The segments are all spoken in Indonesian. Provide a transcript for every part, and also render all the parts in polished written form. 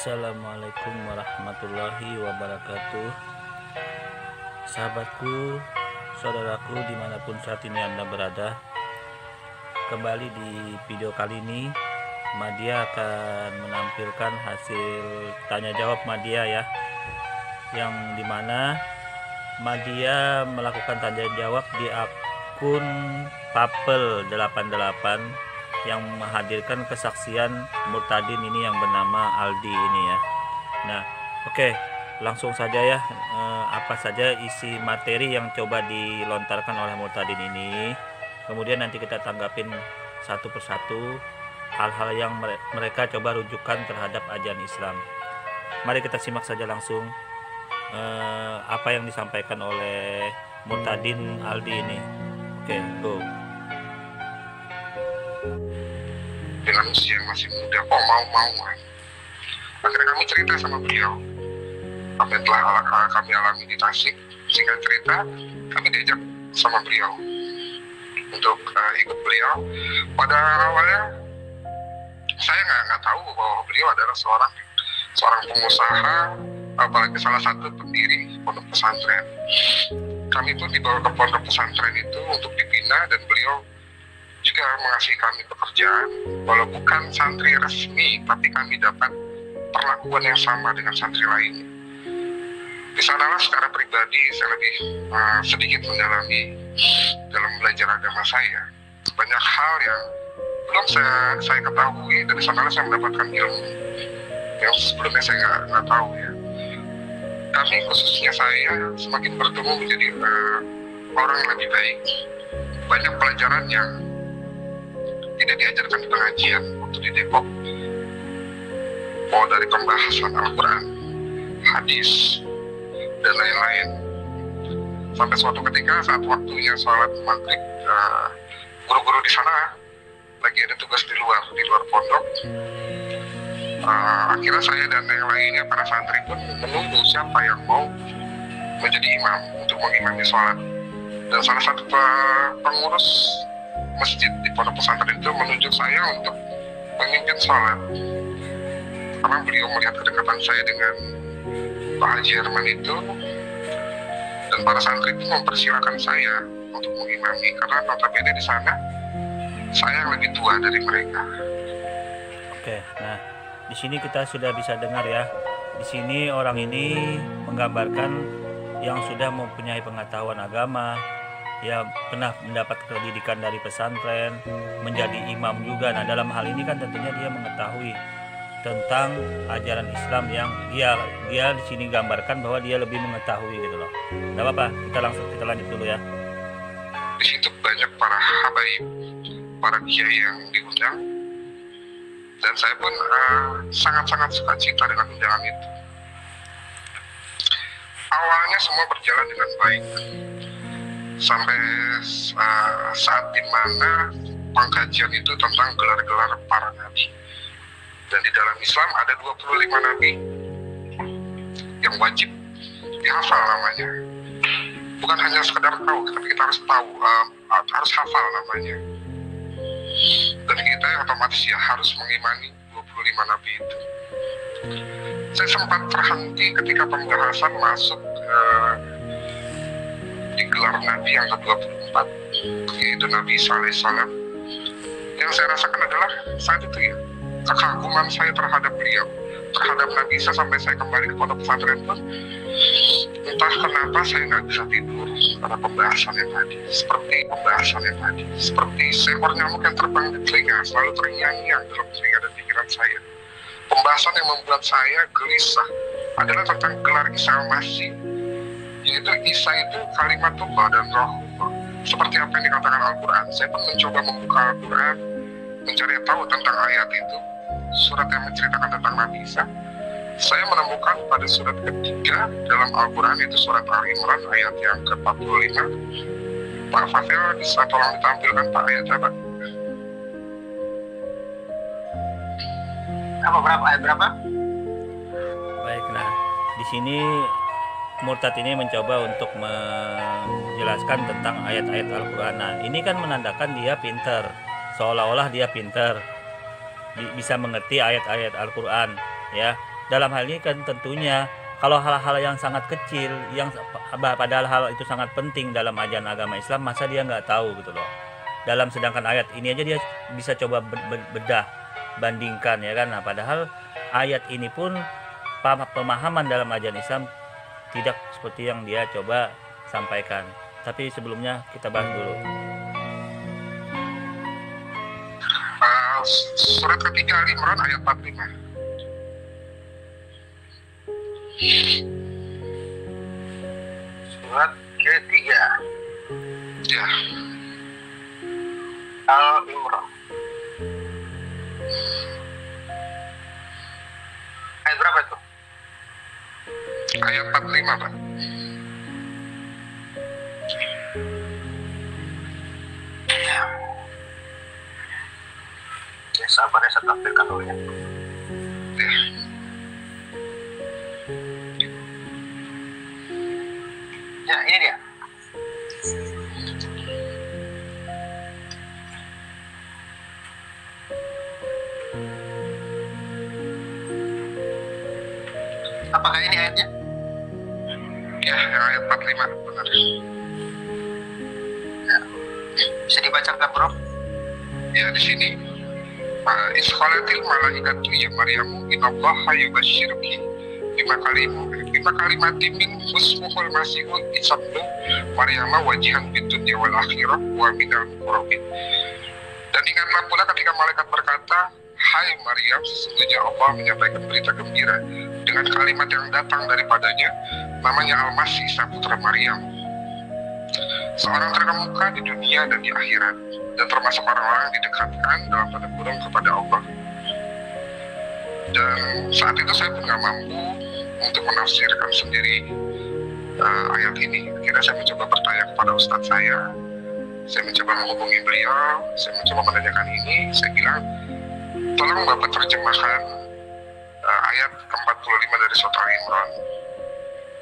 Assalamualaikum warahmatullahi wabarakatuh. Sahabatku, saudaraku dimanapun saat ini Anda berada, kembali di video kali ini Madia akan menampilkan hasil tanya jawab Madia ya, yang dimana Madia melakukan tanya jawab di akun Papel88 yang menghadirkan kesaksian murtadin ini yang bernama Aldi ini ya. Nah, oke, langsung saja ya, apa saja isi materi yang coba dilontarkan oleh murtadin ini. Kemudian nanti kita tanggapin satu persatu hal-hal yang mereka coba rujukan terhadap ajaran Islam. Mari kita simak saja langsung apa yang disampaikan oleh murtadin Aldi ini. Oke, go. Dengan usia yang masih muda, kok mau-mauan. Akhirnya kami cerita sama beliau apa yang telah kami alami di Tasik. Singkat cerita, kami diajak sama beliau untuk ikut beliau. Pada awalnya saya nggak tahu bahwa beliau adalah seorang pengusaha, apalagi salah satu pendiri pondok pesantren. Kami pun dibawa ke pondok pesantren itu untuk dibina, dan beliau juga mengasih kami pekerjaan. Walau bukan santri resmi, tapi kami dapat perlakuan yang sama dengan santri lainnya. Di sanalah secara pribadi saya lebih sedikit mendalami dalam belajar agama saya. Banyak hal yang belum saya ketahui, dan di sanalah saya mendapatkan ilmu yang sebelumnya saya nggak tahu ya. Kami, khususnya saya, semakin bertemu menjadi orang yang lebih baik. Banyak pelajaran yang tidak diajarkan di pengajian waktu di Depok, mau dari pembahasan Al-Quran, hadis, dan lain-lain. Sampai suatu ketika saat waktunya sholat maghrib, guru-guru di sana lagi ada tugas di luar pondok. Akhirnya saya dan yang lainnya, para santri pun menunggu siapa yang mau menjadi imam untuk mengimami sholat. Dan salah satu pengurus masjid di pondok pesantren itu menunjuk saya untuk memimpin sholat, karena beliau melihat kedekatan saya dengan Pak Haji Herman itu, dan para santri itu mempersilahkan saya untuk mengimami, karena notabene di sana saya yang lebih tua dari mereka. Oke, nah di sini kita sudah bisa dengar ya. Di sini orang ini menggambarkan yang sudah mempunyai pengetahuan agama, ya pernah mendapat pendidikan dari pesantren, menjadi imam juga. Nah, dalam hal ini kan tentunya dia mengetahui tentang ajaran Islam yang dia di sini gambarkan bahwa dia lebih mengetahui gitu loh. Enggak apa-apa, kita lanjut dulu ya. Di situ banyak para habaib, para kiai yang diundang, dan saya pun sangat-sangat suka cita dengan undangan itu. Awalnya semua berjalan dengan baik, sampai saat dimana pengkajian itu tentang gelar-gelar para nabi. Dan di dalam Islam ada 25 nabi yang wajib dihafal namanya. Bukan hanya sekedar tahu, tapi kita harus tahu, harus hafal namanya. Dan kita otomatis ya harus mengimani 25 nabi itu. Saya sempat terhenti ketika pembahasan masuk di gelar Nabi yang ke-24, yaitu Nabi Isa alaihissalam. Yang saya rasakan adalah saat itu ya, kekaguman saya terhadap beliau, terhadap Nabi Isa, sampai saya kembali ke pondok pesantren pun entah kenapa saya nggak bisa tidur karena pembahasan yang tadi, seperti seekor nyamuk yang terbang di telinga, selalu terngiang-ngiang dalam telinga dan pikiran saya. Pembahasan yang membuat saya gelisah adalah tentang gelar Isa al-Masih, yaitu Isa itu kalimatullah dan rohullah, seperti apa yang dikatakan Al-Quran. Saya pun mencoba membuka Al-Quran, mencari tahu tentang ayat itu, surat yang menceritakan tentang Nabi Isa. Saya menemukan pada surat ketiga dalam Al-Quran, itu surat Al-Imran ayat yang ke-45. Pak Fafil bisa tolong ditampilkan Pak ayatnya, Pak? Ayat berapa? Baik, nah di sini murtad ini mencoba untuk menjelaskan tentang ayat-ayat Al-Quran. Nah, ini kan menandakan dia pinter, seolah-olah dia pinter, bisa mengerti ayat-ayat Al-Quran ya. Dalam hal ini kan tentunya kalau hal-hal yang sangat kecil, yang padahal hal itu sangat penting dalam ajaran agama Islam, masa dia nggak tahu gitu loh. Dalam sedangkan ayat ini aja dia bisa coba bedah, bandingkan ya kan. Nah, padahal ayat ini pun pemahaman dalam ajaran Islam tidak seperti yang dia coba sampaikan. Tapi sebelumnya kita bahas dulu. Surat ketiga Ali Imran ayat 45. Surat ketiga Ya, Al Imran ayat berapa itu? ayat 45, Pak. Ya, sabarnya saya tampilkan dulu ya. Ya. Ya, ini dia. Apakah ini ayatnya? Ya, yang ayat 45 benar. Ya. Bisa dibacakan, Bro? Ya, di sini isqalatil malaikatu ya Maryamu innallaha yubashshiruki bima kalimatin min husmuhul masihu isabnu Maryama wajihan fid dunya wal akhirah wa minal muqarrabin. Dan ingatlah pula ketika malaikat berkata, "Hai Maryam, sesungguhnya Allah menyampaikan berita gembira dengan kalimat yang datang daripadanya, namanya Al-Masih Isa putra Maryam, seorang terkemuka di dunia dan di akhirat, dan termasuk orang-orang yang didekatkan dalam tanda kurung kepada Allah." Dan saat itu saya pun nggak mampu untuk menafsirkan sendiri ayat ini. Akhirnya saya mencoba bertanya kepada ustadz saya mencoba menghubungi beliau, saya mencoba menanyakan ini. Saya bilang, tolong Bapak terjemahkan ayat ke-45 dari surat Al-Imran.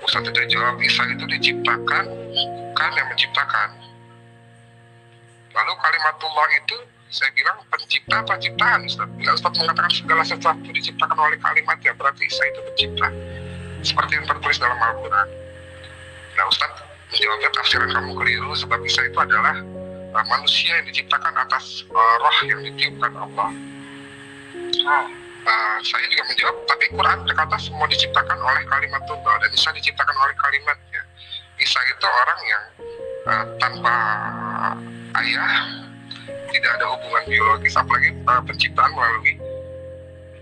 Ustadz tidak jawab, Isa itu diciptakan, bukan yang menciptakan. Lalu kalimatullah itu, saya bilang pencipta apa ciptaan, Ustadz? Bila Ustadz mengatakan segala sesuatu diciptakan oleh kalimat, ya berarti Isa itu pencipta, seperti yang tertulis dalam Al-Quran. Nah, Ustadz menjawabnya, tafsiran kamu keliru, sebab Isa itu adalah manusia yang diciptakan atas roh yang ditiupkan Allah. Saya juga menjawab, tapi Quran berkata semua diciptakan oleh kalimatullah, dan Isa diciptakan oleh kalimatnya. Isa itu orang yang tanpa ayah, tidak ada hubungan biologis, apalagi penciptaan melalui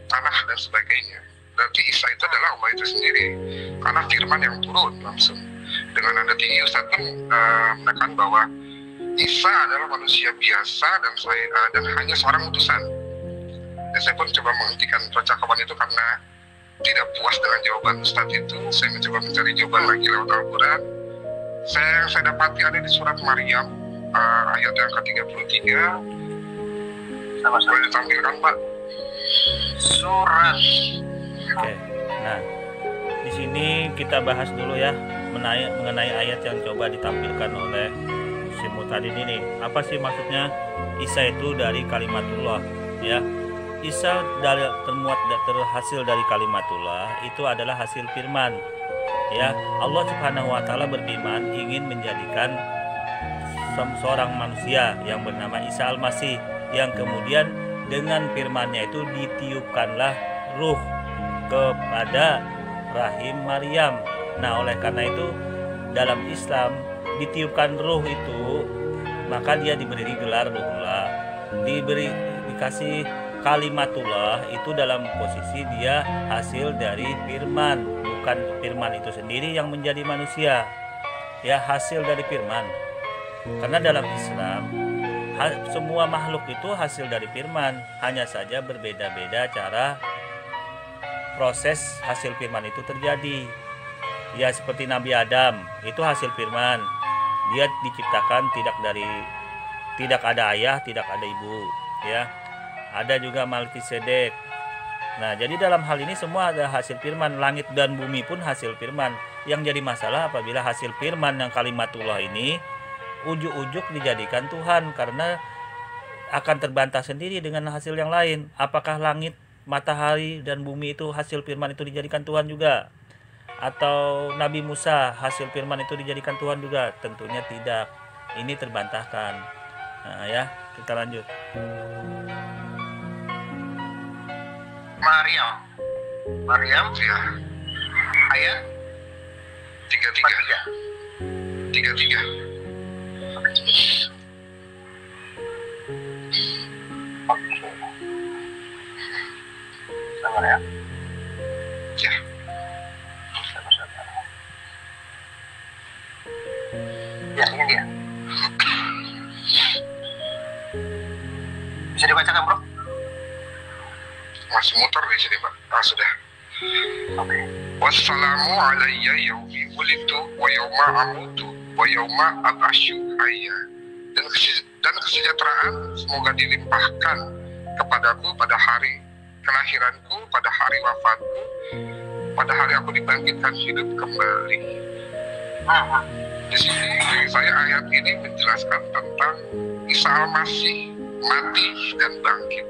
tanah dan sebagainya. Berarti Isa itu adalah Allah itu sendiri, karena firman yang turun langsung. Dengan nada tinggi Ustadz pun menekan bahwa Isa adalah manusia biasa dan hanya seorang utusan. Dan saya pun coba menghentikan percakapan itu karena tidak puas dengan jawaban Ustadz itu. Saya mencoba mencari jawaban lagi lewat Al-Quran. Saya dapati ada di surat Maryam ayat yang ke-33. Sama-sama. Boleh ditampilkan, Pak? Surat. Oke. Nah, di sini kita bahas dulu ya mengenai ayat yang coba ditampilkan oleh si Mutadin ini. Apa sih maksudnya Isa itu dari kalimatullah ya? Isa terhasil dari kalimatullah itu adalah hasil firman ya. Allah Subhanahu wa taala berfirman ingin menjadikan seorang manusia yang bernama Isa Al-Masih, yang kemudian dengan firman-Nya itu ditiupkanlah ruh kepada rahim Maryam. Nah, oleh karena itu dalam Islam ditiupkan ruh itu, maka dia diberi gelar ruhullah, dikasih kalimatullah, itu dalam posisi dia hasil dari firman, bukan firman itu sendiri yang menjadi manusia ya, hasil dari firman. Karena dalam Islam semua makhluk itu hasil dari firman, hanya saja berbeda-beda cara proses hasil firman itu terjadi. Ya, seperti Nabi Adam itu hasil firman, dia diciptakan tidak ada ayah, tidak ada ibu ya. Ada juga Melkisedek. Nah, jadi dalam hal ini semua ada hasil firman. Langit dan bumi pun hasil firman. Yang jadi masalah apabila hasil firman yang kalimatullah ini ujuk-ujuk dijadikan Tuhan, karena akan terbantah sendiri dengan hasil yang lain. Apakah langit matahari dan bumi itu hasil firman itu dijadikan Tuhan juga? Atau Nabi Musa hasil firman itu dijadikan Tuhan juga? Tentunya tidak. Ini terbantahkan. Nah, ya, kita lanjut. Maryam Ya, ayat 33. 33. Oke. Sabar ya. Ya, Sabar. Ya, ini dia. Bisa dibacakan, Bro? masih muter di sini, Pak. Sudah. Oke. Wassalamu alayya yaumi wulidtu wa yauma amutu wa yauma ab'asyu hayya. Dan kesejahteraan semoga dilimpahkan kepadaku pada hari kelahiranku, pada hari wafatku, pada hari aku dibangkitkan hidup kembali. Di sini bagi saya ayat ini menjelaskan tentang Isa Al-Masih mati dan bangkit.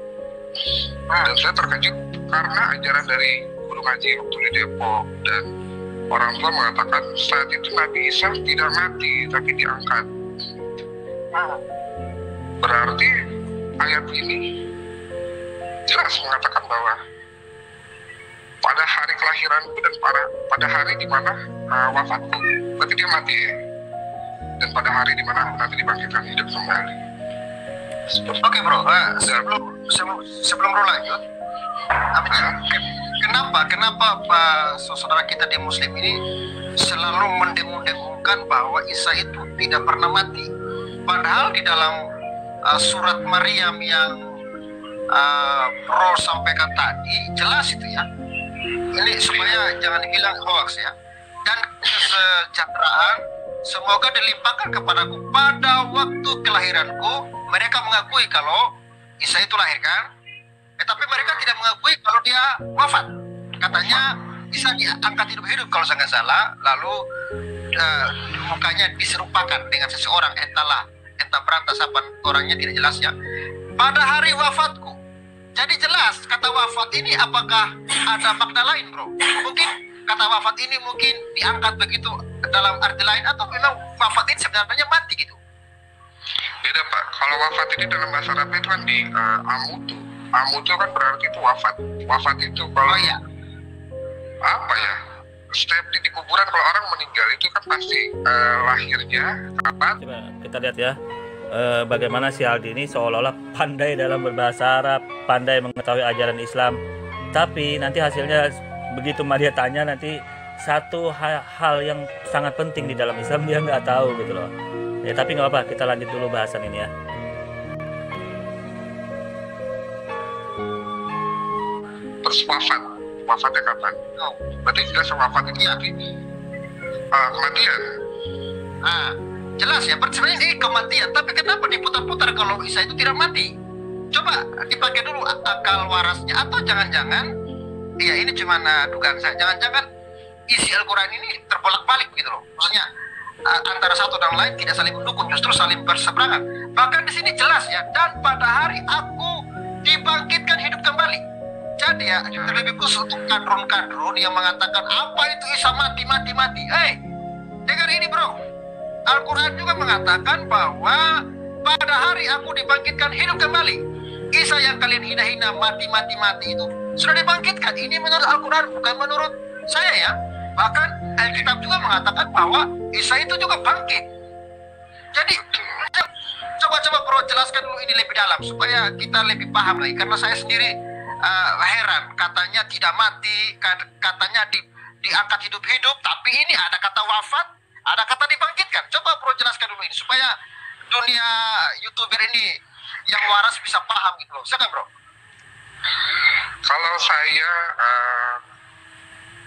Dan saya terkejut karena ajaran dari guru ngaji waktu di Depok dan orang tua mengatakan saat itu Nabi Isa tidak mati tapi diangkat. Berarti ayat ini jelas mengatakan bahwa pada hari kelahiranku dan pada hari di mana wafatku, berarti dia mati ya. Dan pada hari di mana aku nanti dibangkitkan hidup kembali. Oke, Bro. Sebelum Bro lanjut, kenapa Pak saudara kita di Muslim ini selalu mendengung-dengungkan bahwa Isa itu tidak pernah mati? Padahal di dalam surat Maryam yang Bro sampaikan tadi jelas itu ya. Ini supaya jangan dibilang hoax ya. Dan kesejahteraan semoga dilimpahkan kepadaku pada waktu kelahiranku. Mereka mengakui kalau Isa itu lahir kan, tapi mereka tidak mengakui kalau dia wafat. Katanya Isa diangkat hidup-hidup kalau saya nggak salah, lalu mukanya diserupakan dengan seseorang, entah berantas apa orangnya tidak jelas ya. Pada hari wafatku. Jadi jelas kata wafat ini apakah ada makna lain, Bro? Mungkin kata wafat ini mungkin diangkat begitu dalam arti lain, atau memang wafat ini sebenarnya mati gitu? Beda, Pak. Kalau wafat ini dalam bahasa Arab itu kan di amutu. Amutu kan berarti itu wafat. Wafat itu kalau apa ya? Setiap di kuburan kalau orang meninggal itu kan pasti lahirnya kapan? Coba kita lihat ya. Bagaimana si Aldi ini seolah-olah pandai dalam berbahasa Arab, pandai mengetahui ajaran Islam, tapi nanti hasilnya begitu dia tanya nanti satu hal yang sangat penting di dalam Islam dia nggak tahu gitu loh. Ya tapi nggak apa, kita lanjut dulu bahasan ini ya. Terus wafatnya kapan? Berarti jelas wafat itu nanti kematian. Jelas ya, sebenarnya ini kematian, tapi kenapa diputar-putar kalau Isa itu tidak mati? Coba dipakai dulu akal warasnya, atau jangan-jangan ya ini cuma dugaan saya, jangan-jangan isi Al-Quran ini terbolak-balik gitu loh. Maksudnya antara satu dan lain tidak saling mendukung, justru saling berseberangan. Bahkan di sini jelas ya, dan pada hari aku dibangkitkan hidup kembali. Jadi ya, terlebih khusus untuk kadrun-kadrun yang mengatakan apa itu Isa mati. Dengar ini, Bro. Al-Quran juga mengatakan bahwa pada hari aku dibangkitkan hidup kembali. Isa yang kalian hina-hina mati itu sudah dibangkitkan. Ini menurut Al-Quran, bukan menurut saya ya. Bahkan Alkitab juga mengatakan bahwa Isa itu juga bangkit. Jadi coba Bro jelaskan dulu ini lebih dalam supaya kita lebih paham lagi. Karena saya sendiri heran, katanya tidak mati, katanya diangkat hidup-hidup, tapi ini ada kata wafat, ada kata dibangkitkan. Coba Bro jelaskan dulu ini supaya dunia YouTuber ini yang waras bisa paham gitu loh. Silakan, Bro. Kalau saya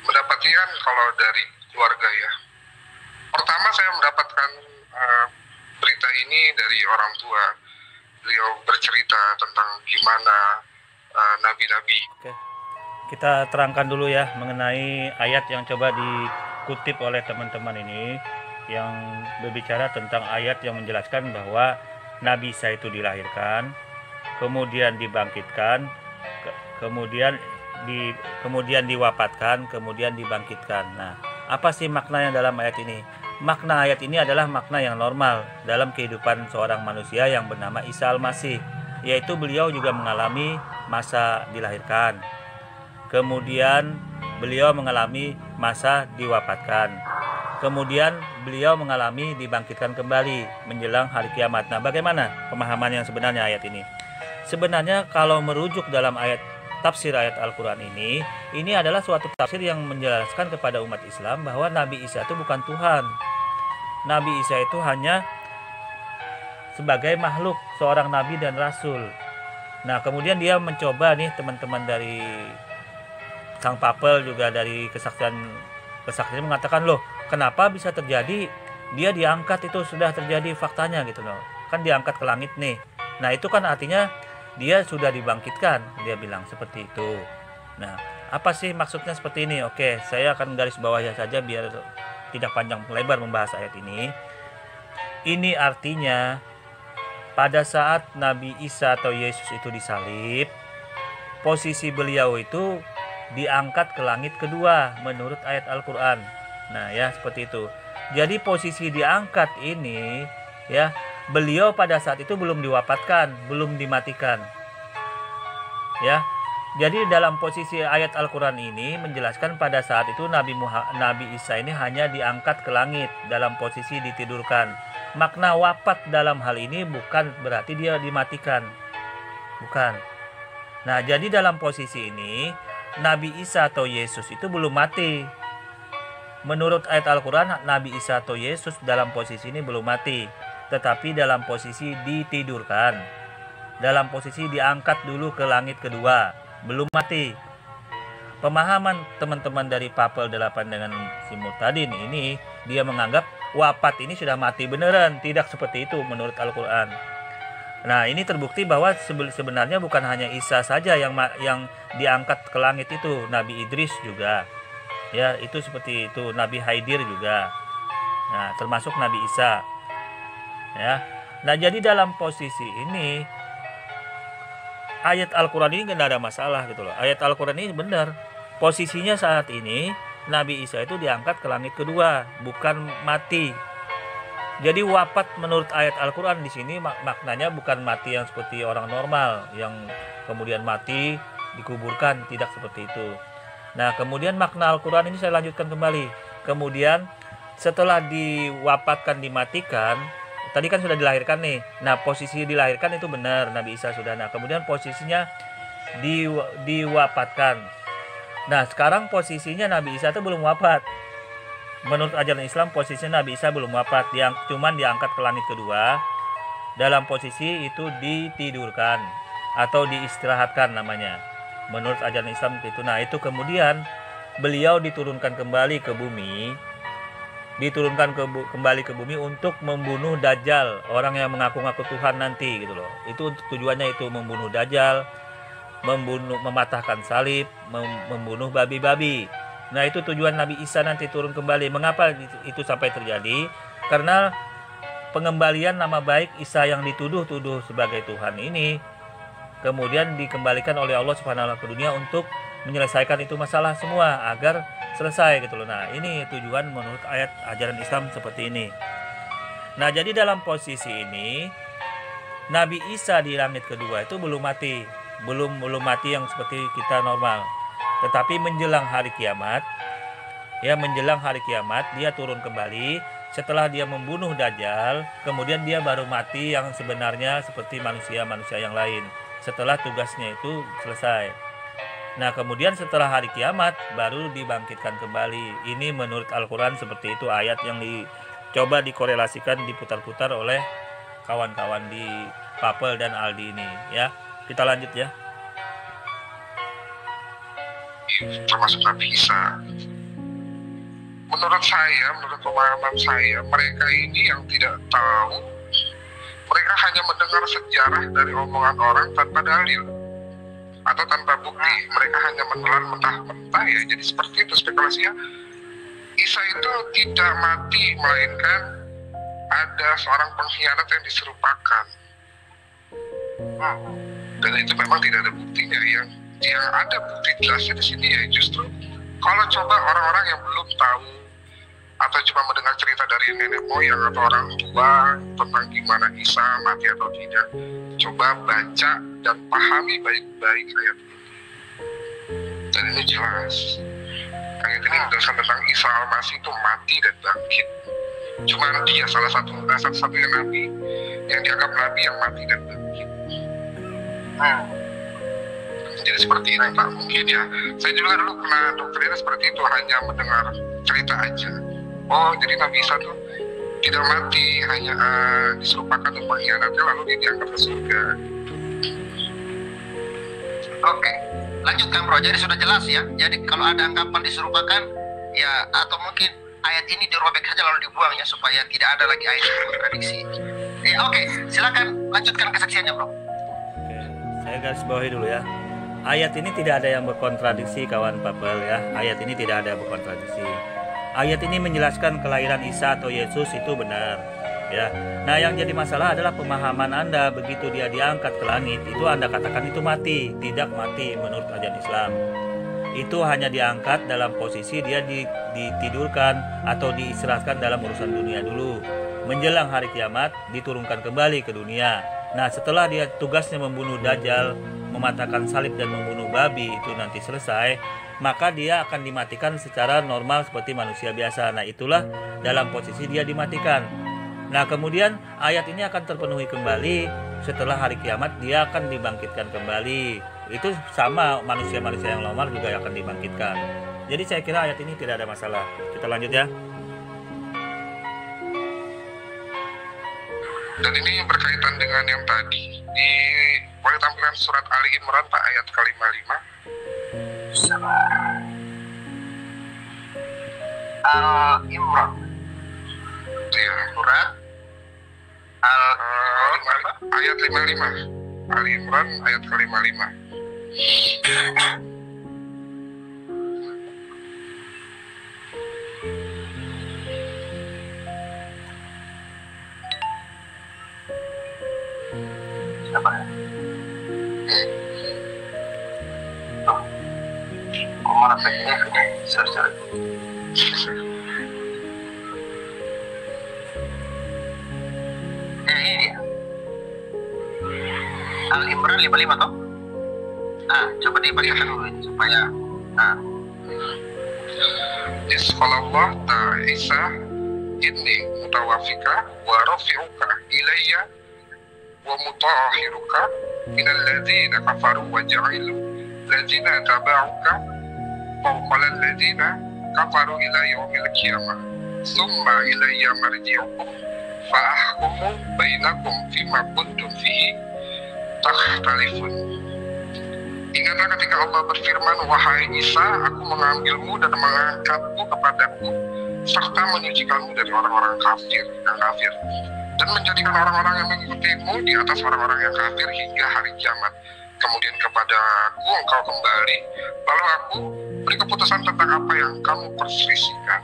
mendapatkan kalau dari keluarga ya. Pertama saya mendapatkan berita ini dari orang tua. Beliau bercerita tentang gimana nabi-nabi. Oke. Kita terangkan dulu ya mengenai ayat yang coba dikutip oleh teman-teman ini, yang berbicara tentang ayat yang menjelaskan bahwa Nabi Isa itu dilahirkan, kemudian dibangkitkan, kemudian kemudian diwafatkan, kemudian dibangkitkan. Nah, apa sih maknanya dalam ayat ini? Makna ayat ini adalah makna yang normal dalam kehidupan seorang manusia yang bernama Isa Al-Masih, yaitu beliau juga mengalami masa dilahirkan, kemudian beliau mengalami masa diwafatkan, kemudian beliau mengalami dibangkitkan kembali menjelang hari kiamat. Nah, bagaimana pemahaman yang sebenarnya ayat ini? Sebenarnya kalau merujuk dalam tafsir ayat Al-Quran ini adalah suatu tafsir yang menjelaskan kepada umat Islam bahwa Nabi Isa itu bukan Tuhan. Nabi Isa itu hanya sebagai makhluk, seorang nabi dan rasul. Nah, kemudian dia mencoba nih, teman-teman dari Sang Papel juga dari kesaksian mengatakan, loh, kenapa bisa terjadi? Dia diangkat, itu sudah terjadi faktanya gitu loh. Kan diangkat ke langit nih. Nah, itu kan artinya dia sudah dibangkitkan, dia bilang seperti itu. Nah, apa sih maksudnya seperti ini? Oke, saya akan garis bawahnya saja biar tidak panjang lebar membahas ayat ini. Ini artinya pada saat Nabi Isa atau Yesus itu disalib, posisi beliau itu diangkat ke langit kedua menurut ayat Al-Quran. Nah, ya seperti itu. Jadi posisi diangkat ini, ya, beliau pada saat itu belum diwafatkan, belum dimatikan. Ya. Jadi dalam posisi ayat Al-Quran ini menjelaskan pada saat itu Nabi Isa ini hanya diangkat ke langit dalam posisi ditidurkan. Makna wafat dalam hal ini bukan berarti dia dimatikan. Bukan. Nah, jadi dalam posisi ini Nabi Isa atau Yesus itu belum mati. Menurut ayat Al-Quran, Nabi Isa atau Yesus dalam posisi ini belum mati, tetapi dalam posisi ditidurkan. Dalam posisi diangkat dulu ke langit kedua, belum mati. Pemahaman teman-teman dari Papel 8 dengan si Murtadin ini, dia menganggap wafat ini sudah mati beneran. Tidak seperti itu menurut Al-Quran. Nah, ini terbukti bahwa sebenarnya bukan hanya Isa saja yang diangkat ke langit itu, Nabi Idris juga. Ya, itu seperti itu, Nabi Haidir juga. Nah, termasuk Nabi Isa. Ya. Nah, jadi dalam posisi ini ayat Al-Quran ini nggak ada masalah gitu loh. Ayat Al-Quran ini benar. Posisinya saat ini Nabi Isa itu diangkat ke langit kedua, bukan mati. Jadi wafat menurut ayat Al-Quran di sini maknanya bukan mati yang seperti orang normal yang kemudian mati dikuburkan, tidak seperti itu. Nah, kemudian makna Al-Quran ini saya lanjutkan kembali. Kemudian setelah diwafatkan, dimatikan, tadi kan sudah dilahirkan nih. Nah, posisi dilahirkan itu benar, Nabi Isa sudah. Nah, kemudian posisinya diwafatkan. Nah, sekarang posisinya Nabi Isa itu belum wafat. Menurut ajaran Islam posisinya Nabi Isa belum wafat, yang cuman diangkat ke langit kedua. Dalam posisi itu ditidurkan atau diistirahatkan namanya. Menurut ajaran Islam itu. Nah, itu kemudian beliau diturunkan kembali ke bumi. Kembali ke bumi untuk membunuh Dajjal, orang yang mengaku-ngaku Tuhan nanti gitu loh. Itu tujuannya itu, membunuh Dajjal, mematahkan salib, membunuh babi-babi. Nah, itu tujuan Nabi Isa nanti turun kembali. Mengapa itu sampai terjadi? Karena pengembalian nama baik Isa yang dituduh sebagai Tuhan ini kemudian dikembalikan oleh Allah Subhanahu wa taala ke dunia untuk menyelesaikan itu masalah semua agar selesai gitu loh. Nah, ini tujuan menurut ayat ajaran Islam seperti ini. Nah, jadi dalam posisi ini Nabi Isa di langit kedua itu belum mati. Belum mati yang seperti kita normal. Tetapi menjelang hari kiamat, dia turun kembali setelah dia membunuh Dajjal, kemudian dia baru mati yang sebenarnya seperti manusia-manusia yang lain. Setelah tugasnya itu selesai. Nah, kemudian setelah hari kiamat baru dibangkitkan kembali. Ini menurut Al-Quran seperti itu, ayat yang dicoba dikorelasikan, diputar-putar oleh kawan-kawan di Papel dan Aldi ini, ya. Kita lanjut ya. Termasuk Nabi Isa. Menurut pemahaman saya, mereka ini yang tidak tahu, mereka hanya mendengar sejarah dari omongan orang tanpa dalil atau tanpa bukti. Mereka hanya menelan mentah-mentah ya. Jadi seperti itu spekulasinya. Isa itu tidak mati, melainkan ada seorang pengkhianat yang diserupakan. Dan itu memang tidak ada buktinya yang yang ada bukti jelasnya di sini ya justru kalau coba orang-orang yang belum tahu atau cuma mendengar cerita dari nenek moyang atau orang tua tentang gimana Isa mati atau tidak, coba baca dan pahami baik-baik ayat ini. Dan ini jelas. Ayat ini menjelaskan tentang Isa Al-Masih itu mati dan bangkit. Cuma dia salah satu-satunya nabi yang dianggap nabi yang mati dan bangkit. Jadi seperti itu Pak. Mungkin ya, saya juga dulu pernah doktrinnya seperti itu, hanya mendengar cerita aja. Oh, jadi Nabi Isa tuh tidak mati, hanya diserupakan untuk mengkhianati lalu dia diangkat ke surga. Oke, lanjutkan bro. Jadi sudah jelas ya. Jadi kalau ada anggapan diserupakan, ya atau mungkin ayat ini dirobek saja lalu dibuang ya supaya tidak ada lagi ayat yang kontradiksi. Oke, silakan lanjutkan kesaksiannya bro. Oke, saya garis bawahi dulu ya. Ayat ini tidak ada yang berkontradiksi kawan Papel ya. Ayat ini tidak ada yang berkontradiksi. Ayat ini menjelaskan kelahiran Isa atau Yesus itu benar ya. Nah, yang jadi masalah adalah pemahaman Anda. Begitu dia diangkat ke langit, itu Anda katakan itu mati. Tidak mati menurut ajaran Islam. Itu hanya diangkat dalam posisi dia ditidurkan atau diistirahatkan dalam urusan dunia dulu. Menjelang hari kiamat diturunkan kembali ke dunia. Nah, setelah dia tugasnya membunuh Dajjal, mematahkan salib dan membunuh babi itu nanti selesai, maka dia akan dimatikan secara normal seperti manusia biasa. Nah, itulah dalam posisi dia dimatikan. Nah, kemudian ayat ini akan terpenuhi kembali setelah hari kiamat, dia akan dibangkitkan kembali. Itu sama manusia-manusia yang normal juga akan dibangkitkan. Jadi saya kira ayat ini tidak ada masalah. Kita lanjut ya. Dan ini berkaitan dengan yang tadi boleh tampilkan surat Ali Imran Pak ayat ke-55. Imran. Iya, Surat ayat 55. Ali Imran ayat ke-55. Siapa ya? Kemana tadi? Search. Ini dia. Al-Imran 55 toh? Coba dibacakan dulu ini supaya Isqalallah ta'isa inni mutawafika wa rafi'uka ilayya wa mutahhiruka minal ladzina kafaru wa ja'ilu ladzina taba'uka fawqal ladzina kafaru ila yaumil qiyamah summa ilayya marji'ukum fa ahkumu bainakum fima kuntum fihi takhtalifun. Ingatlah ketika Allah berfirman, wahai Isa, aku mengambilmu dan mengangkatmu kepadaku serta menyucikanmu dari orang-orang kafir dan menjadikan orang-orang yang mengikutimu di atas orang-orang yang kafir hingga hari kiamat. Kemudian kepadaku engkau kembali, lalu aku beri keputusan tentang apa yang kamu perselisihkan.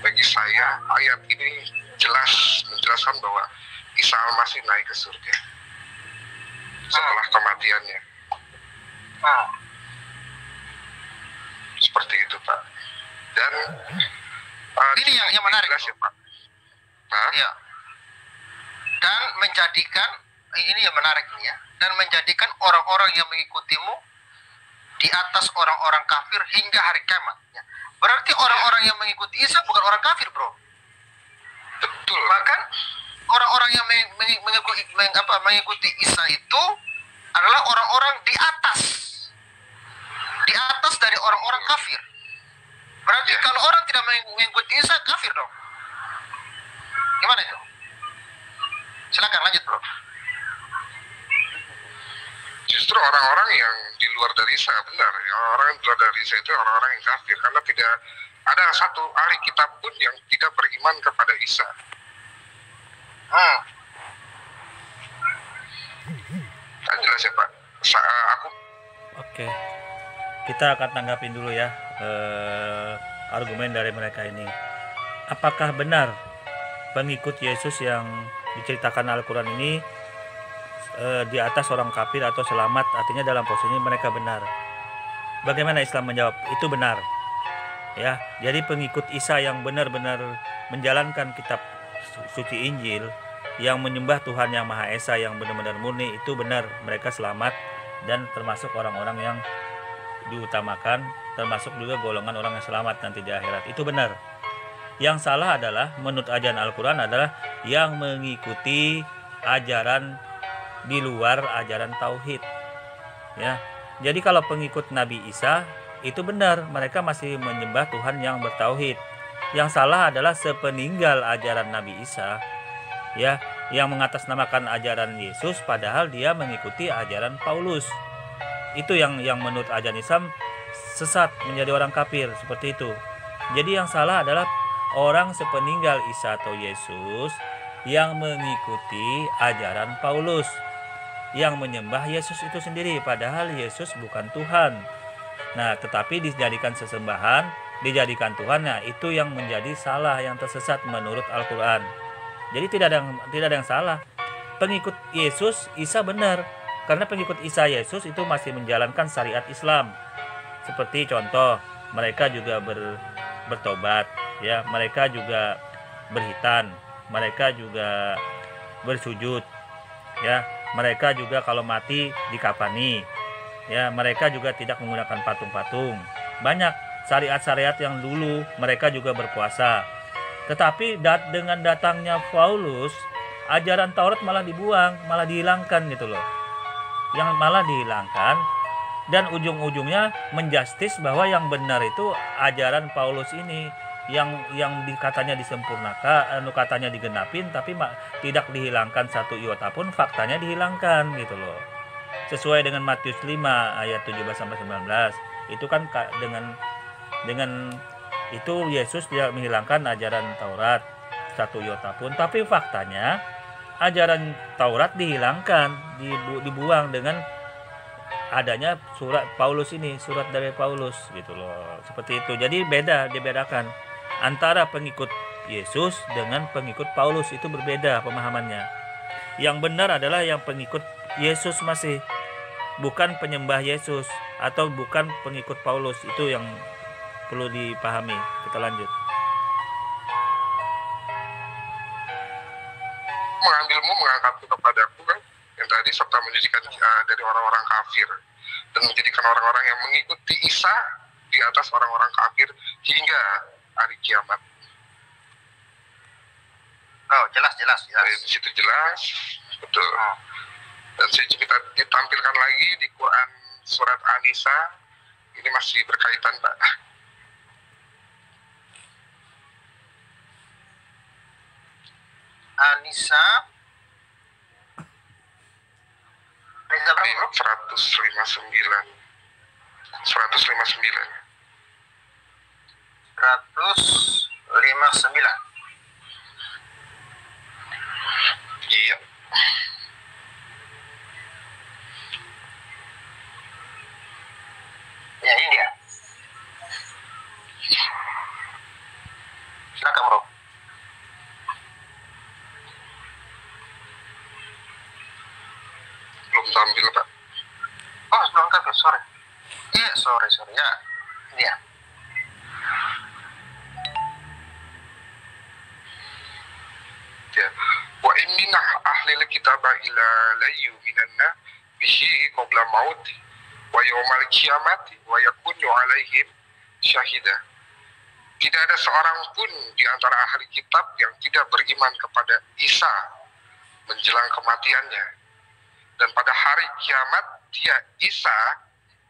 Bagi saya ayat ini jelas menjelaskan bahwa Isa Al-Masih naik ke surga setelah kematiannya. Seperti itu Pak. Dan ini yang menarik jelas ya Pak. Ya. Dan menjadikan ini yang menarik nih ya. Dan menjadikan orang-orang yang mengikutimu di atas orang-orang kafir hingga hari kiamat. Ya. Berarti orang-orang yang mengikuti Isa bukan orang kafir bro. Betul. Bahkan orang-orang yang mengikuti Isa itu adalah orang-orang di atas dari orang-orang kafir. Berarti kalau orang tidak mengikuti Isa kafir dong. Gimana itu? Silakan lanjut bro. Justru orang-orang yang di luar dari Isa benar. Orang yang di luar dari Isa itu orang-orang yang kafir karena tidak ada satu ahli kitab pun yang tidak beriman kepada Isa. Kan jelas ya Pak. Oke. Kita akan tanggapin dulu ya argumen dari mereka ini. Apakah benar pengikut Yesus yang diceritakan Al-Quran ini di atas orang kafir atau selamat, artinya dalam posisi mereka benar. Bagaimana Islam menjawab? Itu benar. Ya, jadi pengikut Isa yang benar-benar menjalankan kitab suci Injil, yang menyembah Tuhan yang Maha Esa yang benar-benar murni, itu benar, mereka selamat dan termasuk orang-orang yang diutamakan, termasuk juga golongan orang yang selamat nanti di akhirat. Itu benar. Yang salah adalah menurut ajaran Al-Quran adalah yang mengikuti ajaran di luar ajaran tauhid. Ya. Jadi kalau pengikut Nabi Isa itu benar, mereka masih menyembah Tuhan yang bertauhid. Yang salah adalah sepeninggal ajaran Nabi Isa, ya, yang mengatasnamakan ajaran Yesus padahal dia mengikuti ajaran Paulus. Itu yang menurut ajaran Islam sesat, menjadi orang kafir, seperti itu. Jadi yang salah adalah orang sepeninggal Isa atau Yesus yang mengikuti ajaran Paulus, yang menyembah Yesus itu sendiri padahal Yesus bukan Tuhan. Nah, tetapi dijadikan sesembahan, dijadikan Tuhan. Nah, itu yang menjadi salah, yang tersesat menurut Al-Quran. Jadi tidak ada yang salah. Pengikut Yesus Isa benar, karena pengikut Isa Yesus itu masih menjalankan syariat Islam. Seperti contoh, mereka juga bertobat, ya, mereka juga berhitan, mereka juga bersujud, ya, mereka juga kalau mati dikafani, ya, mereka juga tidak menggunakan patung-patung. Banyak syariat-syariat yang dulu mereka juga berpuasa. Tetapi dengan datangnya Paulus, ajaran Taurat malah dibuang, malah dihilangkan gitu loh. Yang malah dihilangkan, dan ujung-ujungnya menjustis bahwa yang benar itu ajaran Paulus ini, yang katanya disempurnakan, katanya digenapin, tapi tidak dihilangkan satu iota pun, faktanya dihilangkan gitu loh. Sesuai dengan Matius 5 ayat 17-19, itu kan dengan itu Yesus tidak menghilangkan ajaran Taurat satu iota pun, tapi faktanya ajaran Taurat dihilangkan, dibuang dengan adanya surat Paulus ini, surat dari Paulus gitu loh. Seperti itu. Jadi dibedakan antara pengikut Yesus dengan pengikut Paulus, itu berbeda pemahamannya. Yang benar adalah yang pengikut Yesus masih, bukan penyembah Yesus atau bukan pengikut Paulus. Itu yang perlu dipahami. Kita lanjut. Mengambilmu, mengangkatku kepadaku kan, yang tadi, serta menjadikan dari orang-orang kafir dan menjadikan orang-orang yang mengikuti Isa di atas orang-orang kafir hingga hari kiamat. Oh, jelas. Di situ jelas, betul. Dan saya kita ditampilkan lagi di Quran surat An-Nisa, ini masih berkaitan, Pak. An-Nisa 159. Iya. Ya, ini dia. Silakan, Bro. Belum tampil, Pak. Oh, belum tampil, sorry. Iya, sorry. Ya, ini dia. Ya. Wa in min ahlil kitab illa la yu'minanna bihi qabla mauti wa yawmal qiyamati wa yakunu alaihim syahida. Tidak ada seorang pun di antara ahli kitab yang tidak beriman kepada Isa menjelang kematiannya, dan pada hari kiamat dia, Isa,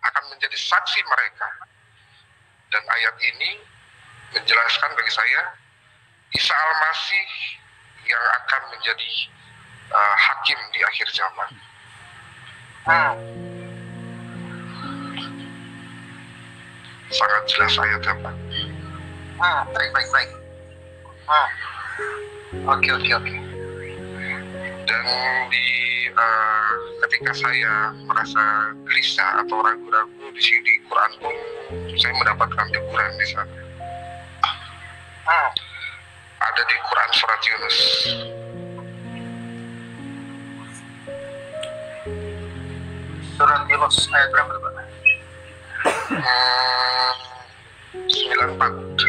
akan menjadi saksi mereka. Dan ayat ini menjelaskan bagi saya Isa Al-Masih yang akan menjadi hakim di akhir zaman. Sangat jelas ayatnya, Pak. Baik. Oke. Dan ketika saya merasa gelisah atau ragu-ragu di sini, di Quran pun saya mendapatkan teguran di sana. Ada di Quran surat Yunus. Surat Yunus ayat berapa tuh, Pak? 94.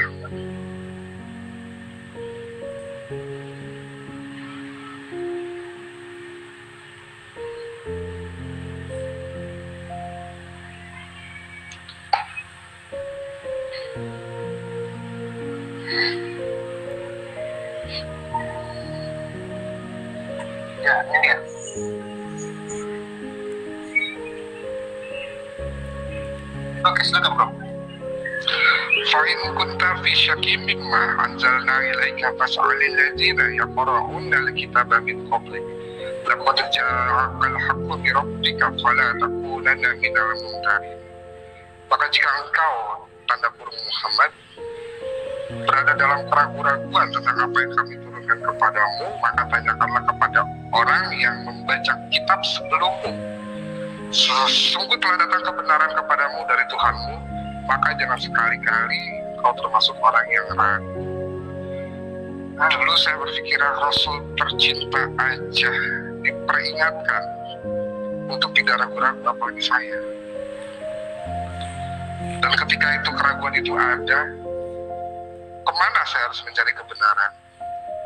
Ya, ini ya. Oke, silakan bro. فإن كنت في شك مما أنزلنا إليك فاسأل الذين يقرؤون الكتاب من قبلك لقد جاءك الحق من ربك فلا تكونن من الممترين. Maka jika engkau, tanda kurung Muhammad, berada dalam keraguan-raguan tentang apa yang kami turunkan kepadamu, maka tanyakanlah kepada orang yang membaca kitab sebelummu. Sungguh telah datang kebenaran kepadamu dari Tuhanmu, maka jangan sekali-kali kau termasuk orang yang ragu. Dulu saya berpikir Rasul tercinta aja diperingatkan untuk tidak ragu-ragu, apalagi saya. Dan ketika itu keraguan itu ada, kemana saya harus mencari kebenaran?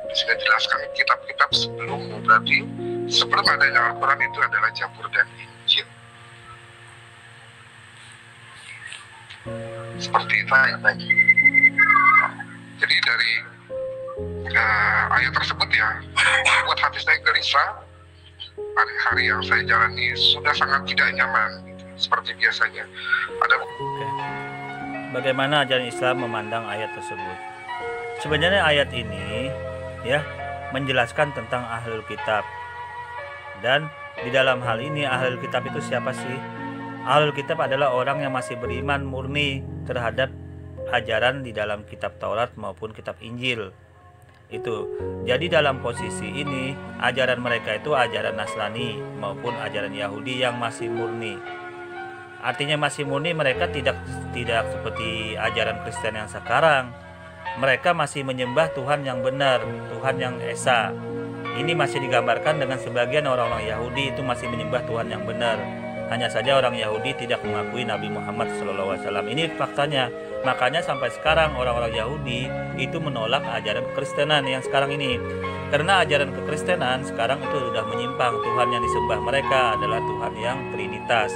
Di sini dijelaskan kitab-kitab sebelummu, berarti sebelum adanya Al-Quran itu adalah Zabur dan Injil. Seperti itu ya. Jadi dari ayat tersebut ya, buat hati saya gelisah. Hari-hari yang saya jalani sudah sangat tidak nyaman, gitu. Seperti biasanya. Oke. Bagaimana ajaran Islam memandang ayat tersebut? Sebenarnya ayat ini ya menjelaskan tentang ahlul kitab. Dan di dalam hal ini ahlul kitab itu siapa sih? Ahlul kitab adalah orang yang masih beriman murni terhadap ajaran di dalam kitab Taurat maupun kitab Injil. Itu. Jadi dalam posisi ini ajaran mereka itu ajaran Nasrani maupun ajaran Yahudi yang masih murni. Artinya masih murni, mereka tidak seperti ajaran Kristen yang sekarang. Mereka masih menyembah Tuhan yang benar, Tuhan yang esa. Ini masih digambarkan dengan sebagian orang-orang Yahudi itu masih menyembah Tuhan yang benar. Hanya saja orang Yahudi tidak mengakui Nabi Muhammad SAW. Ini faktanya. Makanya sampai sekarang orang-orang Yahudi itu menolak ajaran kekristenan yang sekarang ini. Karena ajaran kekristenan sekarang itu sudah menyimpang. Tuhan yang disembah mereka adalah Tuhan yang Trinitas.